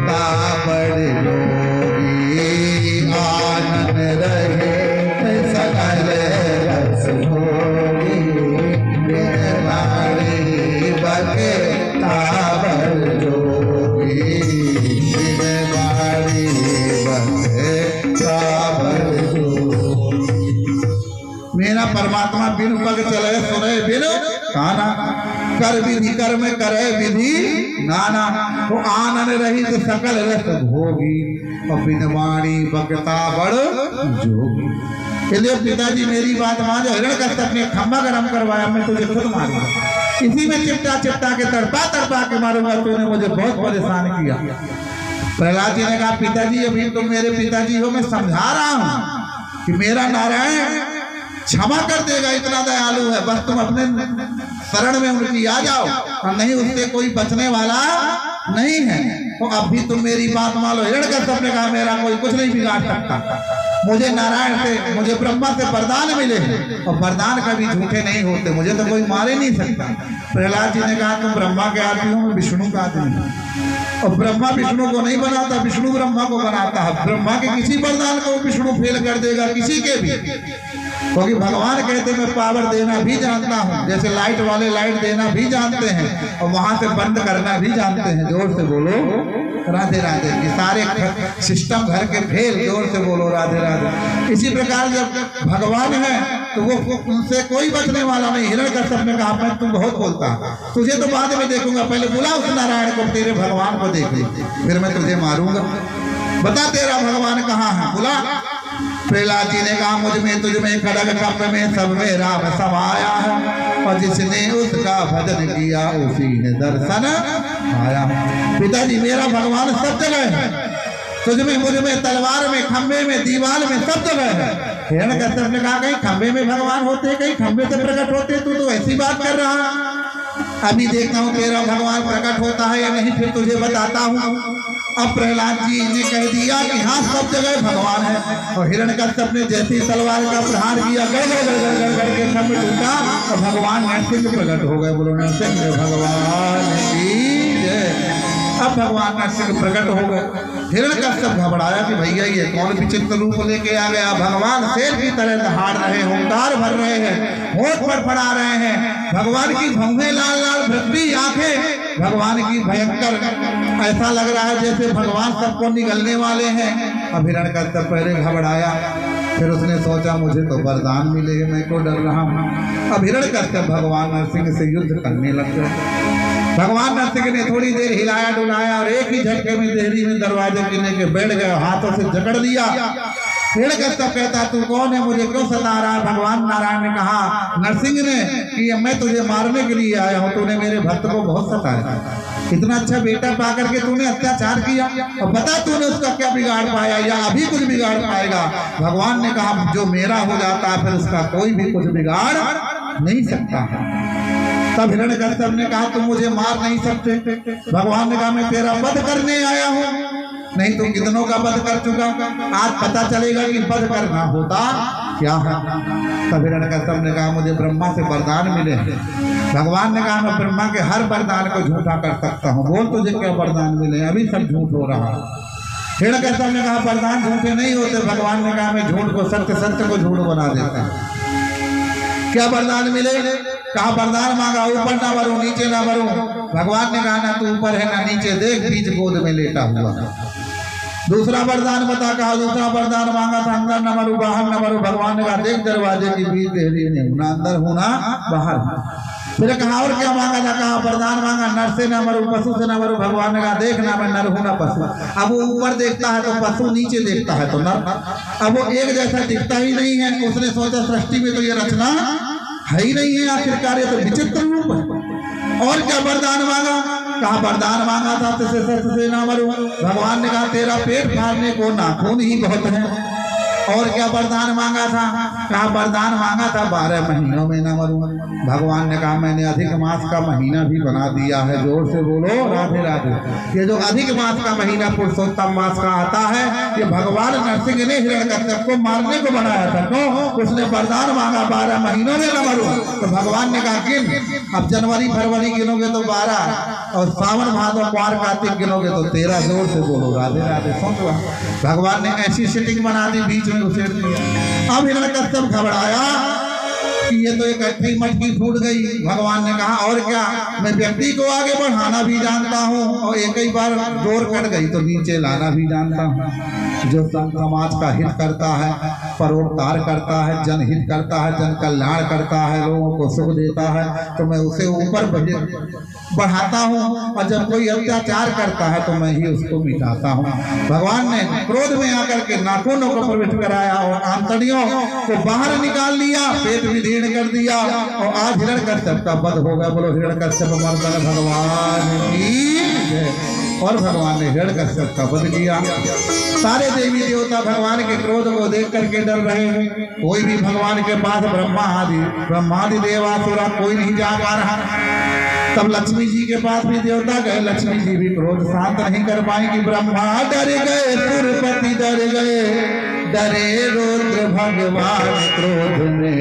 ताबड़ लोगी, आनंद रहित सकल रस भोगी, बिन बाणी बके ताबड़ लोगी। परमात्मा बिनु पग चले सुने बिनु काना, कर विधि कर्म करे विधि नाना, तो आनन रहित सकल रस भोगी, और बिन वाणी बकता बड़ जोगी। इसलिए पिताजी मेरी बात मान, हिरण्यकश्यप ने खंभा गरम करवाया, मैं तुझे खुद मारूंगा, इसी में चिपटा चिपटा के तड़पा तड़पा के मारूंगा, तूने मुझे बहुत परेशान किया। प्रहलाद जी ने कहा पिताजी अभी तुम मेरे पिताजी हो, मैं समझा रहा हूं कि मेरा नारायण क्षमा कर देगा, इतना दयालु है, बस तुम अपने शरण में उनकी आ जाओ, और नहीं उससे कोई बचने वाला नहीं है। तो अब भी तुम मेरी बात मान लो। हिरण्यकश्यप ने कहा मेरा कोई कुछ नहीं बिगाड़ सकता, मुझे नारायण से, मुझे ब्रह्मा से वरदान मिले, और वरदान कभी झूठे नहीं होते, मुझे तो कोई मारे नहीं सकता। प्रहलाद जी ने कहा तुम ब्रह्मा के आदमी हो, मैं विष्णु का आदमी हूँ, और ब्रह्मा विष्णु को नहीं बनाता, विष्णु ब्रह्मा को बनाता है। ब्रह्मा के किसी वरदान को विष्णु फेल कर देगा, किसी के भी, क्योंकि भगवान कहते मैं पावर देना भी जानता हूँ, जैसे लाइट वाले लाइट देना भी जानते हैं, और वहां से बंद करना भी जानते हैं। जोर से बोलो राधे राधे। ये सारे सिस्टम घर के फेल, जोर से बोलो राधे राधे। इसी प्रकार जब भगवान है तो वो उनसे कोई बचने वाला नहीं। हिरण्यकश्यप ने कहा मैं तुम बहुत बोलता, तुझे तो बाद में देखूंगा, पहले बुला उस नारायण को, तेरे भगवान को देख ले, फिर मैं तुझे मारूंगा, बता तेरा भगवान कहाँ है, बुला। प्रहलाद जी ने कहा मुझ में तुझ में खड़ग कप में सब में राम समाया है, और जिसने उसका भजन किया उसी ने दर्शन आया। पिताजी मेरा भगवान सब जगह है, तुझ में मुझ में तलवार में खंबे में दीवार में सब जगह है। हिरण्यकश्यप ने कहा कहीं खंबे में भगवान होते, कहीं खंबे से प्रकट होते, तू तो ऐसी बात कर रहा, अभी देखता हूँ तेरा भगवान प्रकट होता है या नहीं, फिर तुझे बताता हूँ। अब प्रहलाद जी ने कह दिया कि हाँ सब जगह भगवान है, और हिरण्यकश्यप ने जैसे ही तलवार का प्रहार किया, गड़ गड़ गड़ गड़ गड़ करके खंभ टूटा, और भगवान नरसिंह प्रकट हो गए। बोलो नरसिंह भगवान की जय। अब भगवान नरसिंह प्रकट हो गए। हिरण्यकश्यप घबराया कि भैया ये कौन विचित्र रूप लेके आ गया। भगवान शेर की तरह दहाड़ रहे, होंकार भर रहे हैं, होठ फड़फड़ा रहे हैं, भगवान की भौहें लाल लाल, भ्रमती आंखें, भगवान की भयंकर, ऐसा लग रहा है जैसे भगवान सबको निगलने वाले हैं। अब हिरण्यकश्यप पहले घबराया, फिर उसने सोचा मुझे तो वरदान मिलेगा, मैं क्यों डर रहा हूँ। अब हिरण्यकश्यप भगवान नरसिंह से युद्ध करने लग गए। भगवान नरसिंह ने थोड़ी देर हिलाया डुलाया, और एक ही झटके में देहरी में दरवाजे गिरने के बैठ गए, हाथों से जकड़ लिया। हिरण्यकश्यप कहता तू कौन है, मुझे क्यों सता रहा है। भगवान नारायण ने कहा नरसिंह ने कि मैं तुझे मारने के लिए आया हूँ, तूने मेरे भक्त को बहुत सताया, इतना अच्छा बेटा पा करके तूने अत्याचार किया, और बता तूने उसका क्या बिगाड़ पाया या अभी कुछ बिगाड़ पाएगा। भगवान ने कहा जो मेरा हो जाता है फिर उसका कोई भी कुछ बिगाड़ नहीं सकता है। तब हिरण्यकश्यप ने कहा तुम मुझे मार नहीं सकते। भगवान ने कहा मैं तेरा वध करने आया हूँ, नहीं तुम कितनों का वध कर चुका, आज पता चलेगा कि वध करना होता क्या है। तब हिरण्यकश्यप ने कहा मुझे ब्रह्मा से वरदान मिले। भगवान ने कहा मैं ब्रह्मा के हर वरदान को झूठा कर सकता हूँ, बोल तुझे क्या वरदान मिले, अभी सब झूठ हो रहा है। हिरण्यकश्यप ने कहा वरदान झूठे नहीं होते। भगवान ने कहा मैं झूठ को सत्य, सत्य को झूठ बना देता हूँ। क्या वरदान मिले, कहा वरदान मांगा ऊपर ना मरूं नीचे ना मरूं। भगवान ने कहा ना तू ऊपर है ना नीचे, देख बीच गोद में लेटा हुआ। दूसरा वरदान बता, कहा दूसरा वरदान मांगा था अंदर न मरूं बाहर न मरूं। भगवान ने कहा देख दरवाजे की बीच देहरी में हूं, ना अंदर हूं ना बाहर। फिर कहा और क्या मांगा था, कहा वरदान मांगा नर से ना मरूं पशु से ना मरूं। भगवान ने कहा देख ना मैं नर हूं ना पशु। अब वो ऊपर देखता है तो पशु, नीचे देखता है तो नर। अब वो एक जैसा दिखता ही नहीं है। उसने सोचा सृष्टि में तो ये रचना है ही नहीं है, आखिरकार ये तो विचित्र रूप है। और क्या वरदान मांगा, कहा वरदान मांगा था से ना मरूं। भगवान ने कहा तेरा पेट फाड़ने को नाखून ही बहुत है। और क्या वरदान मांगा था, कहा वरदान मांगा था 12 महीनों में ना मरूं। भगवान ने कहा मैंने अधिक मास का महीना भी बना दिया है। जोर से बोलो राधे राधे। ये जो अधिक मास का महीना पुरुषोत्तम मास का आता है, ये भगवान नरसिंह ने हिरण्यकश्यप को मारने को बनाया था। क्यों, उसने वरदान मांगा 12 महीनों में न मरूं। तो भगवान ने कहा गिन, अब जनवरी फरवरी गिनोगे तो 12, और सावन भादो क्वार कार्तिक गिनोगे तो 13। जोर से बोलो राधे राधे। समझो भगवान ने ऐसी सेटिंग बना दी, बीच में उछेड़ दिया। अब हिरण्यकश्यप घबराया कि ये तो एक अच्छी मटकी फूट गई। भगवान ने कहा और क्या, मैं व्यक्ति को आगे बढ़ाना भी जानता हूँ और एक ही बार डोर कट गई तो नीचे लाना भी जानता हूँ। जो समाज का हित करता है, परोपकार करता है, जनहित करता है, जन कल्याण करता है, लोगों को सुख देता है, तो मैं उसे ऊपर बढ़ाता हूँ, और जब कोई अत्याचार करता है तो मैं ही उसको मिटाता हूँ। भगवान ने क्रोध में आकर के नाखूनों को प्रविष्ट कराया और आंतड़ियों को बाहर निकाल लिया, पेट भी दीर्ण कर दिया, और आज हिरण्यकश्यप का वध हो गया। बोलो हिरण्यकश्यप मर्दन भगवान की जय। और भगवान ने हिरण्यकश्यप का वध किया। सारे देवी देवता भगवान के क्रोध को देख करके डर रहे हैं। कोई भी भगवान के पास ब्रह्मादि देवासुरा कोई नहीं जा पा रहा। तब लक्ष्मी जी के पास भी देवता गए, लक्ष्मी जी भी क्रोध शांत नहीं कर पाएंगी। ब्रह्मा डर गए, सुरपति डर गए, डरे रुद्र भगवान क्रोध में,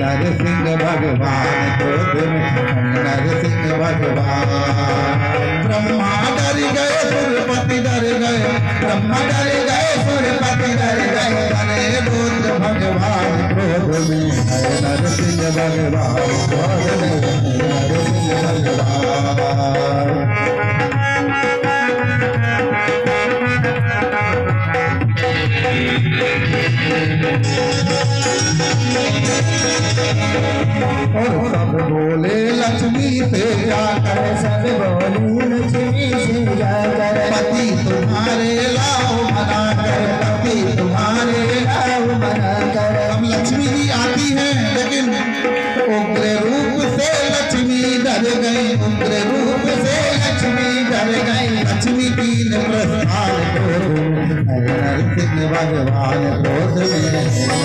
नरसिंह भगवान क्रोध में, नरसिंह भगवान। ब्रह्मा डर गए, सुरपति डर गए, ब्रह्मा डर गए, सुरपति डर गए, डरे रुद्र भगवान क्रोध में, नरसिंह भगवान क्रोध में, नरसिंह भगवान। और सब बोले लक्ष्मी से जाकर, सब बोले लक्ष्मी से जाकर, पति तुम्हारे लाओ मना कर, पति तुम्हारे लाओ मना कर। अब लक्ष्मी जी आती है, लेकिन उग्र रूप से लक्ष्मी डर गई, उग्र रूप से लक्ष्मी डर गई। लक्ष्मी तीन प्रस्थान क्रोध में, नरसिंह भगवान क्रोध में,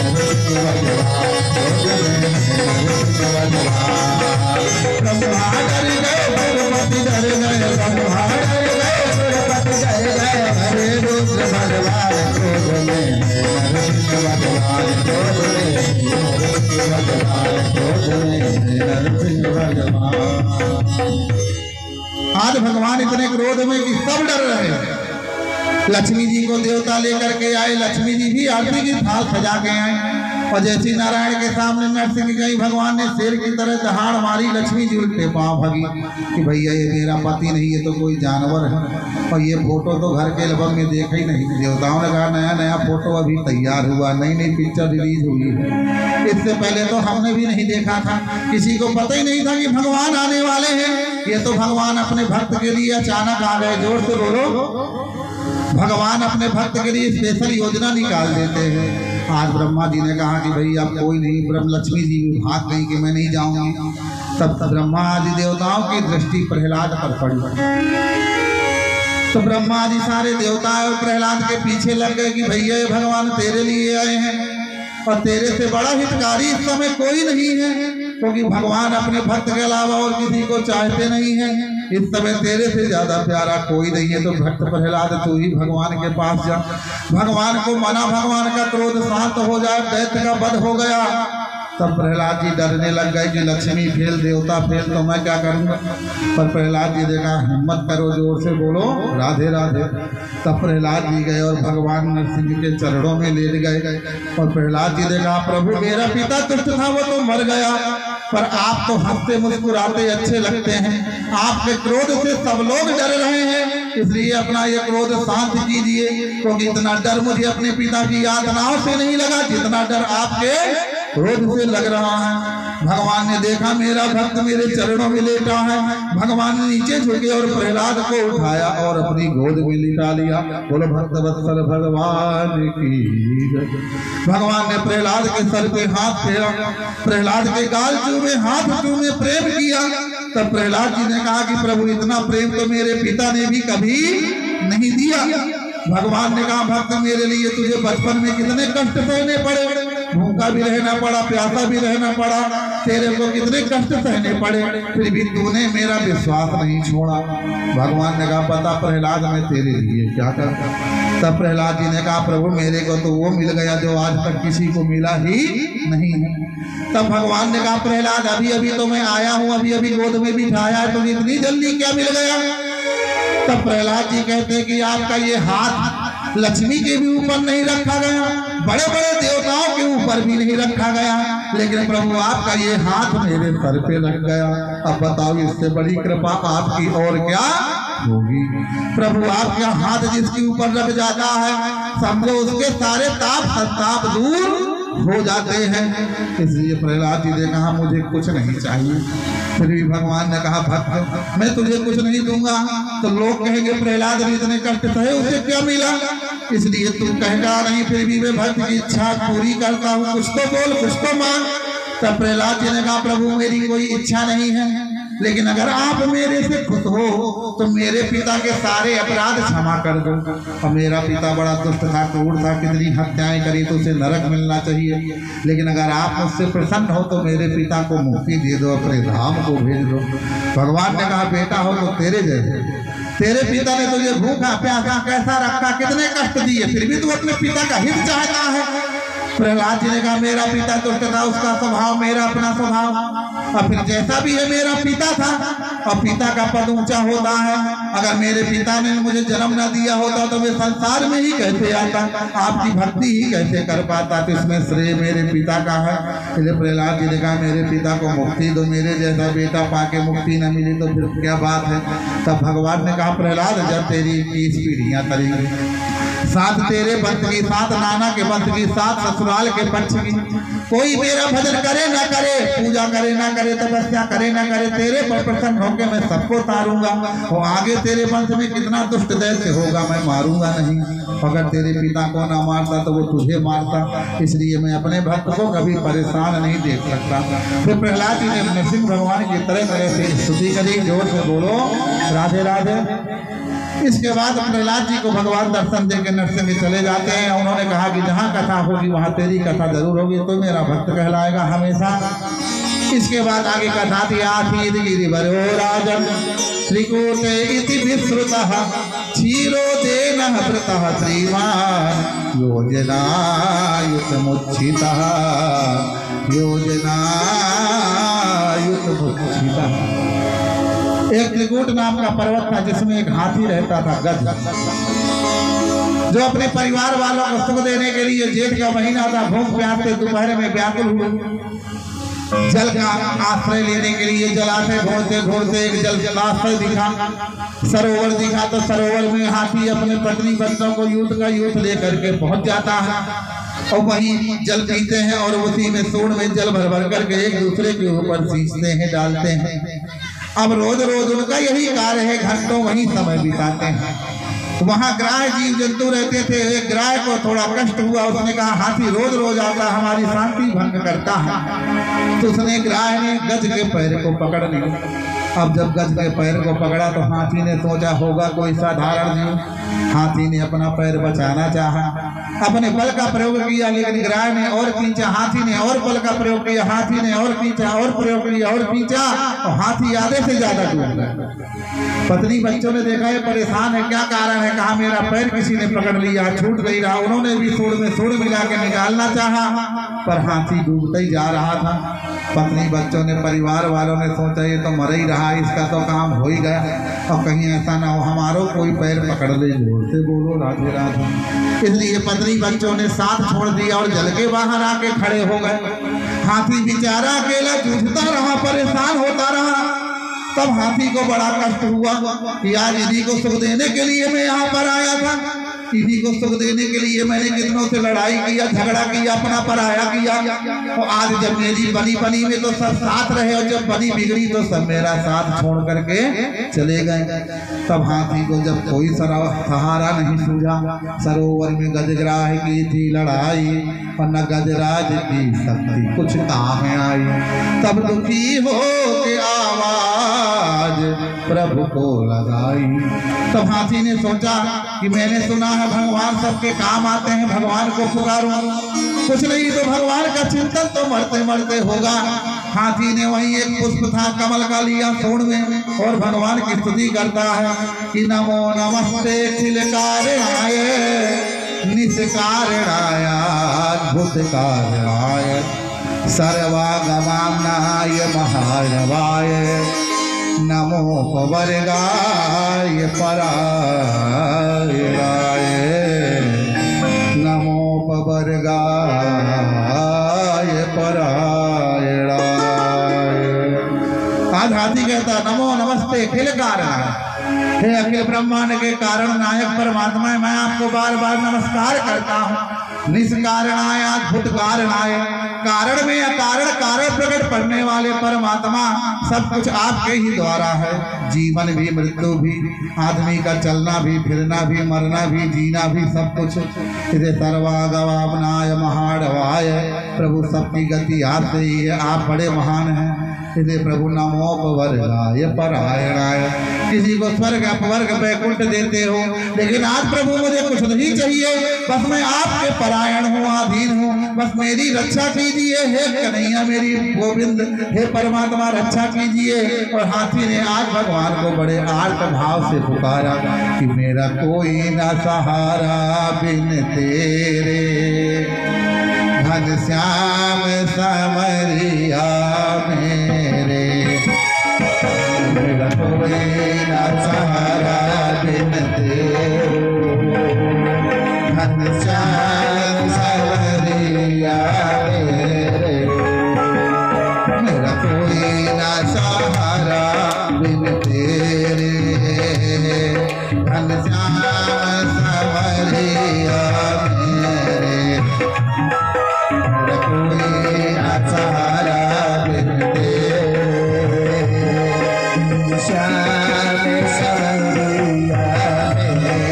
नरसिंह भगवान क्रोध में, नरसिंह भगवान। ब्रह्मा डर गए, सुरपति डर गए, ब्रह्मा डर गए, सुरपति डर गए, हरे रुद्र भगवान क्रोध में, नरसिंह भगवान क्रोध में, नरसिंह भगवान क्रोध में, नरसिंह भगवान। आज भगवान इतने क्रोध में कि सब डर रहे। लक्ष्मी जी को देवता लेकर के आए, लक्ष्मी जी भी आरती की थाल सजा के आए, और जैसी नारायण के सामने नरसिंह गई, भगवान ने शेर की तरह दहाड़ मारी। लक्ष्मी जी उल्टे पांव भागी कि भैया ये मेरा पति नहीं, ये तो कोई जानवर है, और ये फोटो तो घर के लगभग में देखा ही नहीं। देवताओं ने कहा नया नया फोटो अभी तैयार हुआ, नई नई पिक्चर रिलीज हुई है, इससे पहले तो हमने भी नहीं देखा था, किसी को पता ही नहीं था कि भगवान आने वाले हैं। ये तो भगवान अपने भक्त के लिए अचानक आ गए। जोर से बोलो, भगवान अपने भक्त के लिए स्पेशल योजना निकाल देते हैं। आज ब्रह्मा जी ने कहा कि भाई अब कोई नहीं, ब्रह्म लक्ष्मी जी भी भाग गई कि मैं नहीं जाऊंगी। तब ब्रह्मा आदि देवताओं की दृष्टि प्रहलाद पर पड़ी, तो ब्रह्मा आदि सारे देवता और प्रहलाद के पीछे लग गए कि भैया भगवान तेरे लिए आए हैं, और तेरे से बड़ा हितकारी इस समय कोई नहीं है, क्योंकि भगवान अपने भक्त के अलावा और किसी को चाहते नहीं है। इस समय तेरे से ज्यादा प्यारा कोई नहीं है, तो भक्त प्रहलाद तू ही भगवान के पास जा। भगवान को मना, भगवान का क्रोध शांत हो जाए, दैत्य का वध हो गया। तब प्रहलाद जी डरने लग गए कि लक्ष्मी फेल, देवता फेल, तो मैं क्या करूँगा। पर प्रहलाद जी ने कहा हिम्मत करो, जोर से बोलो राधे राधे। तब प्रहलाद जी गए और भगवान नरसिंह के चरणों में लेट गए, और प्रहलाद जी ने कहा प्रभु मेरा पिता तुष्ट था, वो तो मर गया, पर आप तो हंसते मुस्कुराते अच्छे लगते हैं। आपके क्रोध से सब लोग डर रहे हैं, इसलिए अपना ये क्रोध शांत कीजिए, क्योंकि इतना डर मुझे अपने पिता की यातनाओं से नहीं लगा जितना डर आपके क्रोध से लग रहा है। भगवान ने देखा मेरा भक्त मेरे चरणों में लेटा है, भगवान ने नीचे झुके और प्रहलाद को उठाया और अपनी गोद में लिटा लिया। बोलो भक्त वत्सल भगवान की। भगवान ने प्रहलाद के सर पे हाथ फेरा, प्रहलाद के गाल चूमे, हाथ चूमे, प्रेम किया। तब प्रहलाद जी ने कहा कि प्रभु इतना प्रेम तो मेरे पिता ने भी कभी नहीं दिया। भगवान ने कहा भक्त मेरे लिए तुझे बचपन में कितने कष्ट सहने पड़े, भूखा भी रहना पड़ा, प्यासा भी रहना पड़ा, तेरे को कितने कष्ट सहने पड़े, फिर भी तूने मेरा विश्वास नहीं छोड़ा। भगवान ने कहा पता प्रहलाद मैं तेरे लिए क्या करता। तब प्रहलाद जी ने कहा प्रभु मेरे को तो वो मिल गया जो आज तक किसी को मिला ही नहीं है। तब भगवान ने कहा प्रहलाद अभी अभी तो मैं आया हूँ, अभी अभी गोद में बिठाया है, तो इतनी जल्दी क्या मिल गया। तब प्रहलाद जी कहते हैं कि आपका ये हाथ लक्ष्मी के भी ऊपर नहीं रखा गया, बड़े बड़े देवताओं के ऊपर भी नहीं रखा गया, लेकिन प्रभु आपका ये हाथ मेरे सर पे लग गया। अब बताओ इससे बड़ी कृपा आपकी और क्या होगी। प्रभु आपका हाथ जिसके ऊपर लग जाता है समझो उसके सारे ताप संताप दूर हो जाते हैं। इसलिए प्रहलाद जी ने कहा मुझे कुछ नहीं चाहिए। फिर भी भगवान ने कहा भक्त मैं तुझे कुछ नहीं दूंगा तो लोग कहेंगे प्रहलाद ने इतने कष्ट सहे उसे क्या मिला, इसलिए तू कहेगा नहीं फिर भी मैं भक्त की इच्छा पूरी करता हूँ, कुछ तो बोल कुछ तो मांग। तब प्रहलाद जी ने कहा प्रभु मेरी कोई इच्छा नहीं है, लेकिन अगर आप मेरे से खुश हो तो मेरे पिता के सारे अपराध क्षमा कर दो। और मेरा पिता बड़ा दुष्ट था, क्रूर था, कितनी हत्याएं करी तो उसे नरक मिलना चाहिए, लेकिन अगर आप मुझसे प्रसन्न हो तो मेरे पिता को मुक्ति दे दो, अपने धाम को भेज दो। भगवान ने कहा बेटा हो तो तेरे जैसे, तेरे पिता ने तुझे भूखा प्यासा कैसा रखा, कितने कष्ट दिए, फिर भी तू अपने पिता का हित चाहता है। प्रहलाद जी ने कहा मेरा पिता दुष्ट था, उसका स्वभाव मेरा अपना स्वभाव, और फिर जैसा भी है मेरा पिता था और पिता का पद ऊंचा होता है। अगर मेरे पिता ने मुझे जन्म न दिया होता तो मैं संसार में ही कैसे आता, आपकी भक्ति ही कैसे कर पाता, तो इसमें श्रेय मेरे पिता का है। इसलिए प्रहलाद जी ने कहा मेरे पिता को मुक्ति दो, मेरे जैसा बेटा पाके मुक्ति न मिली तो फिर क्या बात है। तब भगवान ने कहा प्रहलाद जब तेरी 20 पीढ़ियां तरेंगी, साथ तेरे वंश की, साथ नाना के वंश की, साथ ससुराल के पक्ष की, कोई मेरा भजन करे ना करे, पूजा करे ना करे, तपस्या करे ना करे, तेरे पर प्रसन्न होकर मैं सबको तारूंगा। और आगे तेरे वंश में कितना दुष्ट दैत्य होगा मैं मारूंगा नहीं, अगर तेरे पिता को ना मारता तो वो तुझे मारता, इसलिए मैं अपने भक्त को कभी परेशान नहीं देख सकता। फिर प्रहलाद जी ने नरसिंह भगवान की तरह तरह से स्तुति करी, जोर से बोलो राधे राधे। इसके बाद प्रहलाद जी को भगवान दर्शन देकर नरसिंह चले जाते हैं। उन्होंने कहा कि जहाँ कथा होगी वहाँ तेरी कथा जरूर होगी, तो मेरा भक्त कहलाएगा हमेशा। इसके बाद आगे कथा थी आथी गिरिवरो राजन त्रिकूटे इति विश्रुतः क्षीरोदेन व्रतः श्रीमान् योजनायुतमुच्छितः योजनायुतमुच्छितः। एक त्रिकूट नाम का पर्वत था जिसमें एक हाथी रहता था गज, जो अपने परिवार वालों को सुख देने के लिए जेठ का महीना था, भूख प्यास से दोपहर में व्याकुल हुए, जल का आश्रय लेने के लिए जलाते घोड़ते घोड़ते एक जल का आश्रय दिखा, सरोवर दिखा, तो सरोवर में हाथी अपने पत्नी बच्चों को यूथ का यूथ लेकर के पहुंच जाता है और वहीं जल पीते हैं और उसी में सूंड में जल भर भर करके एक दूसरे के ऊपर सींचते हैं, डालते हैं। अब रोज रोज उनका यही कार्य है, घंटों वहीं समय बिताते हैं। वहाँ ग्राह जीव जंतु रहते थे, एक ग्राह को थोड़ा कष्ट हुआ, उसने कहा हाथी रोज रोज आता हमारी शांति भंग करता है, तो उसने ग्राह ने गज के पैर को पकड़ लिया। अब जब गज के पैर को पकड़ा तो हाथी ने सोचा होगा कोई साधारण जीव, हाथी ने अपना पैर बचाना चाहा, अपने बल का प्रयोग किया, लेकिन ग्राह ने और खींचा, हाथी ने और बल का प्रयोग किया, हाथी ने और खींचा और प्रयोग किया और खींचा, और हाथी आधे से ज्यादा डूब गया। पत्नी बच्चों ने देखा ये परेशान है, क्या कारण है, कहा मेरा पैर किसी ने पकड़ लिया, छूट नहीं रहा। उन्होंने भी सूंड में सूंड मिला के निकालना चाहा, पर हाथी डूबता ही जा रहा था। पत्नी बच्चों ने, परिवार वालों ने सोचा ये तो मर ही रहा, इसका तो काम हो ही गया, और कहीं ऐसा ना हो हमारो कोई पैर पकड़ ले। जोर से बोलो राधे राधे। इसलिए पत्नी बच्चों ने साथ छोड़ दिया और जल के बाहर आके खड़े हो गए। हाथी बेचारा अकेला जूझता रहा, परेशान होता रहा। तब हाथी को बड़ा कष्ट हुआ कि आज इन्हीं को सुख देने के लिए मैं यहाँ पर आया था, इन्हीं को सुख देने के लिए मैंने कितनों से लड़ाई किया, झगड़ा किया, अपना पराया किया, और आज जब मेरी बनी बनी में तो सब साथ रहे और जब बनी बिगड़ी तो सब मेरा साथ छोड़ करके चले गए। तब हाथी को जब कोई सहारा नहीं सूझा, सरोवर में गजराज की थी लड़ाई और न गजराज की शक्ति कुछ काम आई। तब दुखी हो के आवाज प्रभु को लगाई। तब हाथी ने सोचा कि मैंने सुना है भगवान सबके काम आते हैं, भगवान को पुकारूं, कुछ नहीं तो भगवान का चिंतन तो मरते मरते होगा। हाथी ने वहीं एक पुष्प था कमल का लिया सूंड में और भगवान की स्तुति करता है कि नमो नमस्ते खिलकारणाय निष्कारणाय अद्भुतकारणाय सर्वागमानाय महारवाय नमो पवर्गाय पराय नमो वर्गाय परायणाय। आज हाथी कहता नमो नमस्ते अखिल कारण, हे अखिल ब्रह्मांड के कारण नायक परमात्मा, मैं आपको बार बार नमस्कार करता हूँ। निष्कारणाय अद्भुत कारणाय, कारण में अकारण कारण प्रकट करने वाले परमात्मा, सब कुछ आपके ही द्वारा है। जीवन भी मृत्यु भी, आदमी का चलना भी फिरना भी, मरना भी जीना भी, सब कुछ इसे सर्वागवामनाय महाडवाय। प्रभु सबकी गति आपसे ही है, आप बड़े महान हैं। इसे प्रभु नमोपवर्गाय परायणाय। किसी को स्वर्ग अपवर्ग वैकुंठ देते हो, लेकिन आज प्रभु मुझे कुछ नहीं चाहिए, बस मैं आपके परायण हूँ, अधीन हूँ, बस मेरी रक्षा कीजिए हे कन्हैया मेरी गोविंद, हे परमात्मा रक्षा कीजिए। और हाथी ने आज भगवान को बड़े आर्त भाव से पुकारा कि मेरा कोई न सहारा बिन तेरे, घनश्याम समरिया मेरे, मेरा कोई न सहारा बिन तेरे, घनश्याम समरिया मेरे, मेरा कोई न सहारा बिन तेरे, घनश्याम समरिया मेरे, कोई सहारा बिन तेरे, श्याम समरिया मेरे,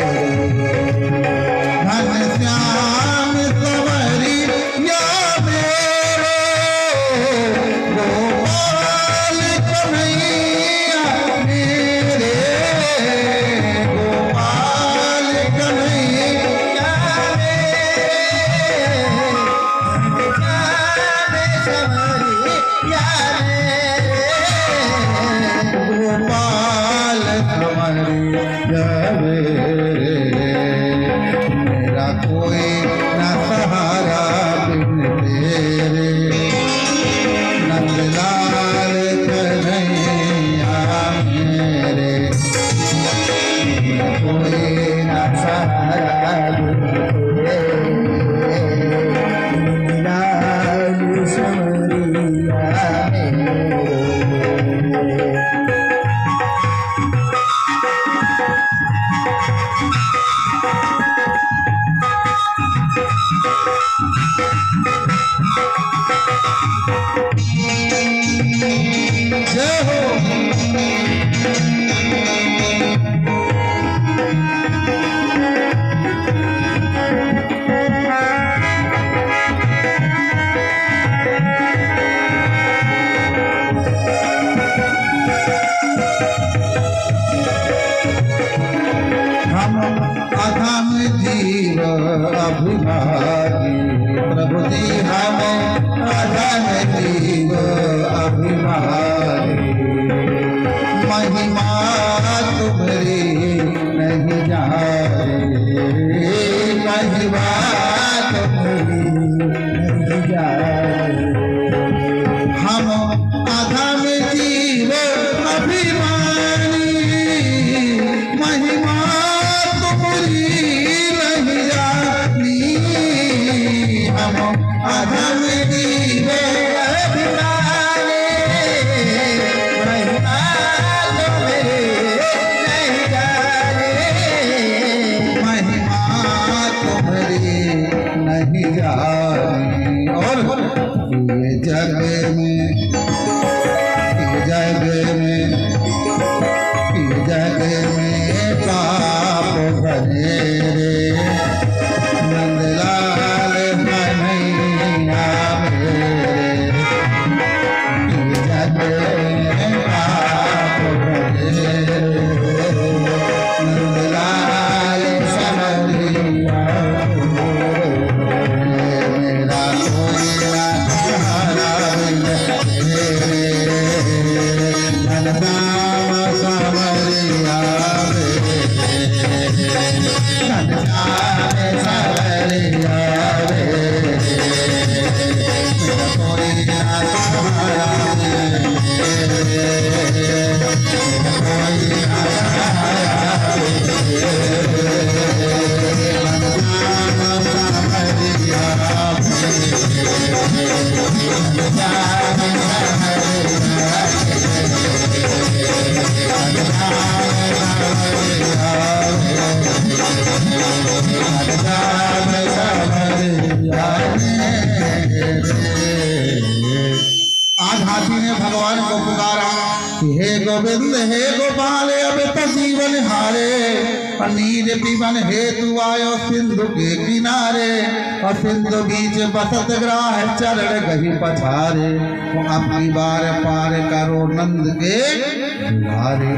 घनश्याम समरिया मेरे, गोपाल कन्हैया मेरे, गोपाल कन्हैया गोपाल समरिया मेरे, मेरा कोई न सहारा बिन तेरे, नंदलाल कन्हैया मेरे, मेरा कोई न सहारा बिन तेरे, नंदलाल समरिया मेरे। जय हो। हम अधम जीव अभिमानी, प्रभु जी हम अधम जीव अभिमानी, महिमा तुम्हारी नहीं जाने, महिमा तुम्हारी नहीं जाने। हम अधम जीव अभिमानी, महिमा तुम्हारी नहीं जानी, हम अधम जीव अभिमानी, महिमा तुम्हारी नहीं जानी, महिमा तुम्हारी नहीं जानी। और ये जग में, ये जग में, ये जग में पाप भरे रे, नंदलाल कन्हैया मेरे, ये जग में पाप भरे रे, नंदलाल समरिया मेरे, मेरा कोई न सहारा बिन आज हाथी ने भगवान को पुकारा कि हे गोविंद हे गोपाल अब तो जीवन हारे, और नीर पीवन हेतु आयो सिंधु के किनारे, और सिंधु बीच बसत ग्राह चरण गही पछारे, अपनी बार पार करो नंद के दुआरे।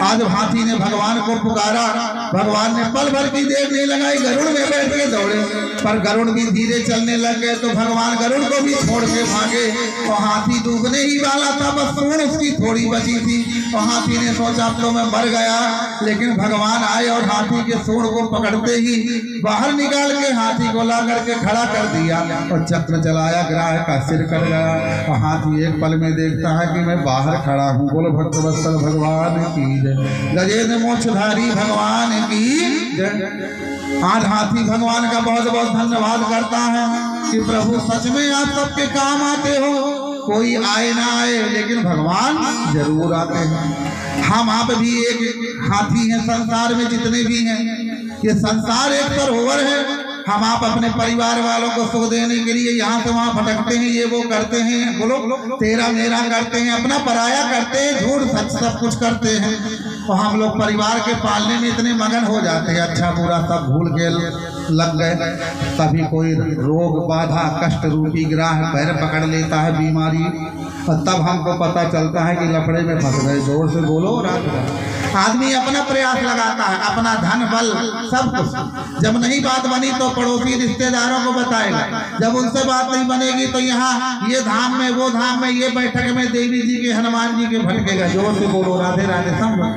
आज हाथी ने भगवान को पुकारा, भगवान ने पल भर की देर नहीं लगाई, गरुड़ में बैठ के दौड़े, पर गरुड़ भी धीरे चलने लग गए तो भगवान गरुड़ को भी छोड़ के भागे, और हाथी डूबने ही वाला था, बस सूंड उसकी थोड़ी बची थी, और हाथी ने सोचा अब तो मैं मर गया, लेकिन भगवान आए और हाथी के सूंड को पकड़ते ही बाहर निकाल के हाथी को ला करके खड़ा कर दिया, और चक्र चलाया, ग्राह का सिर कट गया, और हाथी एक पल में देखता है कि मैं बाहर खड़ा हूँ। बोलो भक्तवत्सल भगवान की जय, गजेंद्र मोक्षधारी भगवान की जय। आज हाथी भगवान का बहुत बहुत धन्यवाद करता है कि प्रभु सच में आप सबके काम आते हो, कोई आए ना आए लेकिन भगवान जरूर आते हैं। हम आप भी एक हाथी हैं, संसार में जितने भी हैं, ये संसार एक सरोवर है। हम आप अपने परिवार वालों को सुख देने के लिए यहाँ से वहाँ भटकते हैं, ये वो करते हैं, बोलो तेरा मेरा करते हैं, अपना पराया करते हैं, झूठ सच सब कुछ करते हैं, और हम लोग परिवार के पालने में इतने मगन हो जाते हैं, अच्छा बुरा सब भूल के लग गए, तभी कोई रोग बाधा कष्ट रूपी ग्राह पैर पकड़ लेता है, बीमारी, और तब हमको पता चलता है कि लफड़े में फंस गए। जोर से बोलो रात। आदमी अपना प्रयास लगाता है, अपना धन बल सब कुछ, जब नहीं बात बनी तो पड़ोसी रिश्तेदारों को बताएगा, जब उनसे बात नहीं बनेगी तो यहाँ ये धाम में वो धाम में ये बैठक में देवी जी के हनुमान जी के भटकेगा। जोर से बोलो राधे राधे। समझो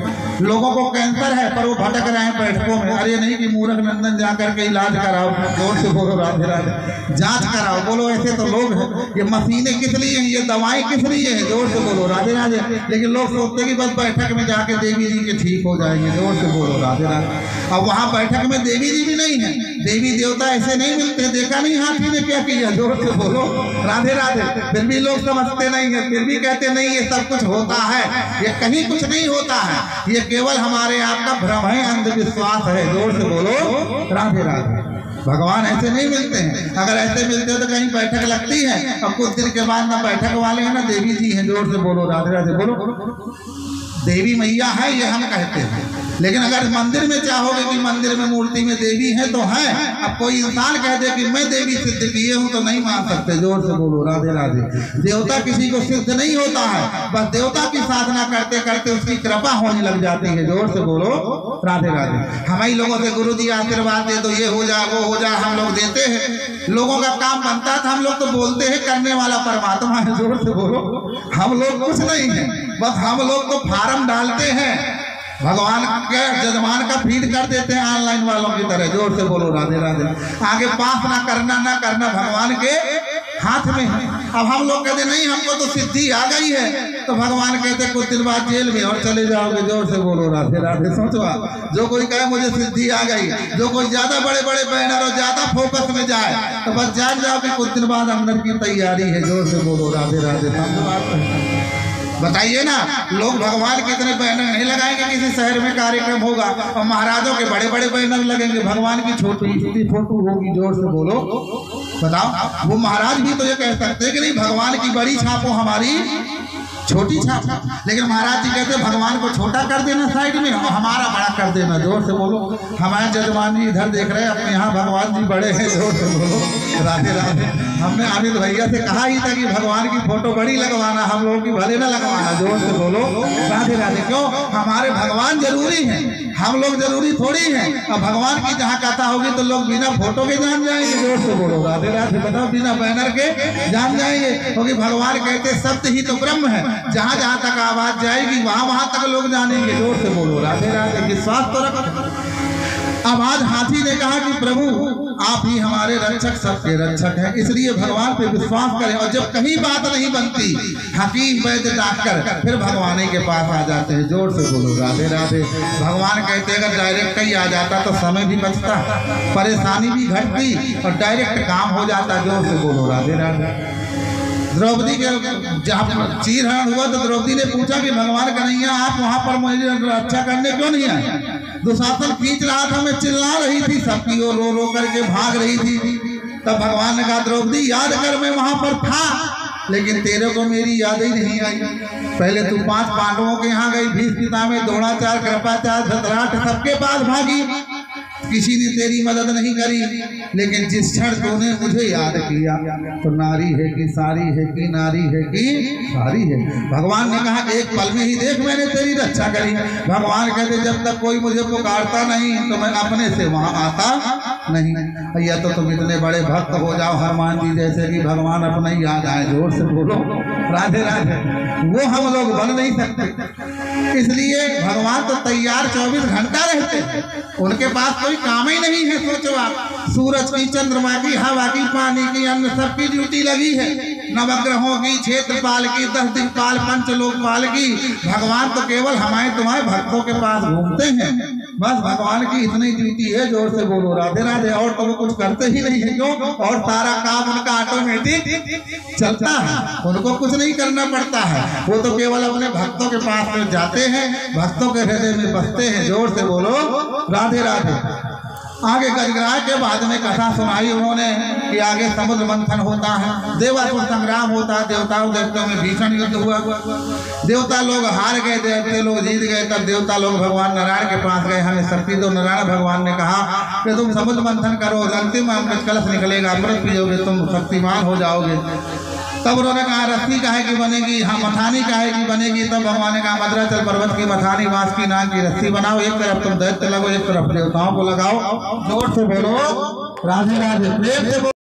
लोगों को कैंसर है पर वो भटक रहे हैं बैठकों में, अरे नहीं कि मूर्ख नंदन जा करके इलाज कराओ। जोर से बोलो राधे राधे। जांच कराओ। बोलो ऐसे तो लोग हैं, ये मशीनें किस लिए हैं, ये दवाएं किस लिए हैं। जोर से बोलो राधे राधे। लेकिन लोग सोचते कि बस बैठक में जाके देवी जी के ठीक हो जाएंगे। जोर से बोलो राधे राधे। अब वहाँ बैठक में देवी जी भी नहीं है, देवी देवता ऐसे नहीं मिलते। देखा नहीं हाथी ने क्या किया। जोर से बोलो राधे राधे। फिर भी लोग समझते नहीं है, फिर भी कहते नहीं ये सब कुछ होता है, ये कहीं कुछ नहीं होता है, ये केवल हमारे आपका भ्रम है, अंधविश्वास है। जोर से बोलो राधे राधे। भगवान ऐसे नहीं मिलते हैं, अगर ऐसे मिलते तो कहीं बैठक लगती है, और कुछ दिन के बाद ना बैठक वाले हैं ना देवी जी हैं। जोर से बोलो राधे राधे। बोलो देवी मैया है ये हम कहते हैं, लेकिन अगर मंदिर में चाहोगे कि मंदिर में मूर्ति में देवी है तो है। अब कोई इंसान कह दे कि मैं देवी सिद्ध किए हूँ तो नहीं मान सकते। जोर से बोलो राधे राधे। देवता किसी को सिद्ध नहीं होता है, बस देवता की साधना करते करते उसकी कृपा होने लग जाती है। जोर से बोलो राधे राधे। हम ही लोगों से गुरु जी आशीर्वाद दे दो, ये हो जाए वो हो जाए, हम लोग देते हैं। लोगों का काम बनता था, हम लोग तो बोलते हैं, करने वाला परमात्मा है। जोर से बोलो हम लोग कुछ नहीं है, बस हम लोग तो फार्म डालते हैं, भगवान के जजमान का फीड कर देते हैं ऑनलाइन वालों की तरह। जोर से बोलो राधे राधे। आगे पास ना करना भगवान के हाथ में है। अब हम लोग कहते नहीं हमको तो सिद्धि आ गई है, तो भगवान कहते कुछ दिन बाद जेल में और चले जाओगे। जोर से बोलो राधे राधे। सोचो आप, जो कोई कहे मुझे सिद्धि आ गई, जो कोई ज्यादा बड़े बड़े बैनर और ज्यादा फोकस में जाए तो बस जान जाओ कि कुछ दिन बाद अंदर की तैयारी है। जोर से बोलो राधे राधे। बताइए ना, लोग भगवान के इतने बैनर नहीं लगाएंगे, किसी शहर में कार्यक्रम होगा और महाराजों के बड़े बड़े बैनर लगेंगे, भगवान की छोटी छोटी फोटो होगी। जोर से बोलो बताओ। वो महाराज भी तो ये कह सकते हैं कि नहीं भगवान की बड़ी छाप हो, हमारी छोटी छाप, लेकिन महाराज जी कहते भगवान को छोटा कर देना साइड में और हमारा बड़ा कर देना। जोर से बोलो। हमारे जजमान जी इधर देख रहे हैं, अपने यहाँ भगवान जी बड़े हैं। जोर से बोलो राधे राधे। हमने अमित भैया से कहा ही था कि भगवान की फोटो बड़ी लगवाना, हम लोगों की भले न लगवाना। जोर से बोलो राधे राधे। क्यों? हमारे भगवान जरूरी हैं, हम लोग जरूरी थोड़ी हैं। और भगवान की जहाँ कथा होगी तो लोग बिना फोटो के जान जाएंगे। जोर से बोलो राधे राधे। बताओ बिना बैनर के जान जाएंगे, क्योंकि भगवान कहते सत्य ही तो ब्रह्म है, जहाँ जहाँ तक आवाज जाएगी वहाँ वहाँ तक लोग जानेंगे। जोर से बोलो राधे राधे। विश्वास तो रखो। अब आज हाथी ने कहा कि प्रभु आप ही हमारे रक्षक, सबके रक्षक हैं, इसलिए भगवान पे विश्वास करें। और जब कहीं बात नहीं बनती, हकीम वैद्य डॉक्टर फिर भगवान के पास आ जाते हैं। जोर से बोलो राधे राधे। भगवान कहते अगर डायरेक्ट ही आ जाता तो समय भी बचता, परेशानी भी घटती और डायरेक्ट काम हो जाता। जोर से बोलो राधे राधे। द्रौपदी के जब चीरहरण हुआ तो द्रौपदी ने पूछा कि भगवान कन्हैया आप वहां पर मुझे रक्षा करने क्यों नहीं आए? दुशासन खींच रहा था, मैं चिल्ला रही थी, सबकी ओर रो रो करके भाग रही थी। तब भगवान ने कहा द्रौपदी याद कर, मैं वहां पर था, लेकिन तेरे को मेरी याद ही नहीं आई। पहले तू 5 पांडवों के यहाँ गई, भीष्म पितामह, द्रोणाचार्य, कृपाचार्य, धृतराष्ट्र, सबके पास भागी, किसी ने तेरी मदद नहीं करी। लेकिन जिस क्षण तूने मुझे याद किया तो नारी है कि सारी है कि नारी है कि सारी है। भगवान ने कहा एक पल में ही देख मैंने तेरी रक्षा करी। भगवान कहते जब तक कोई मुझे पुकारता नहीं तो मैं अपने से वहां आता नहीं। भैया तो तुम इतने बड़े भक्त हो जाओ हनुमान जी जैसे कि भगवान अपना ही याद आए। जोर से बोलो राधे राधे। वो हम लोग बन नहीं सकते, इसलिए भगवान तो तैयार 24 घंटा रहते हैं, उनके पास कोई काम ही नहीं है। सोचो आप, सूरज की, चंद्रमा की, हवा की, पानी की, अन्न सबकी ड्यूटी लगी है, नवग्रहों की, क्षेत्रपाल की, 10 दिक्पाल, पंचलोकपाल की। भगवान तो केवल हमारे तुम्हारे भक्तों के पास घूमते हैं, बस भगवान की इतनी ड्यूटी है। जोर से बोलो राधे राधे। और तो वो कुछ करते ही नहीं है, क्यों? और सारा काम उनका ऑटोमेटिक चलता है, उनको कुछ नहीं करना पड़ता है। वो तो केवल अपने भक्तों के पास में जाते हैं, भक्तों के हृदय में बसते हैं। जोर से बोलो राधे राधे। आगे गजगराह के बाद में कथा सुनाई उन्होंने कि आगे समुद्र मंथन होता है, देवासुर संग्राम होता है, देवताओं देवताओं में भीषण युद्ध हुआ, देवता लोग हार गए, देवते लोग जीत गए। तब देवता लोग भगवान नारायण के पास गए, हमें शक्ति दो। नारायण भगवान ने कहा कि तुम समुद्र मंथन करो, अंतिम अमृत कलश निकलेगा, अमृत पियोगे, तुम शक्तिमान हो जाओगे। तब उन्होंने कहा रस्सी काहे की बनेगी, हाँ मथानी काहे की बनेगी। तब भगवान ने कहा मद्राचल पर्वत की मथानी, बांस की नाग की रस्सी बनाओ, एक तरफ तुम दैत्य लगो, एक तरफ देवताओं को लगाओ। जोर से बोलो राधे राधे।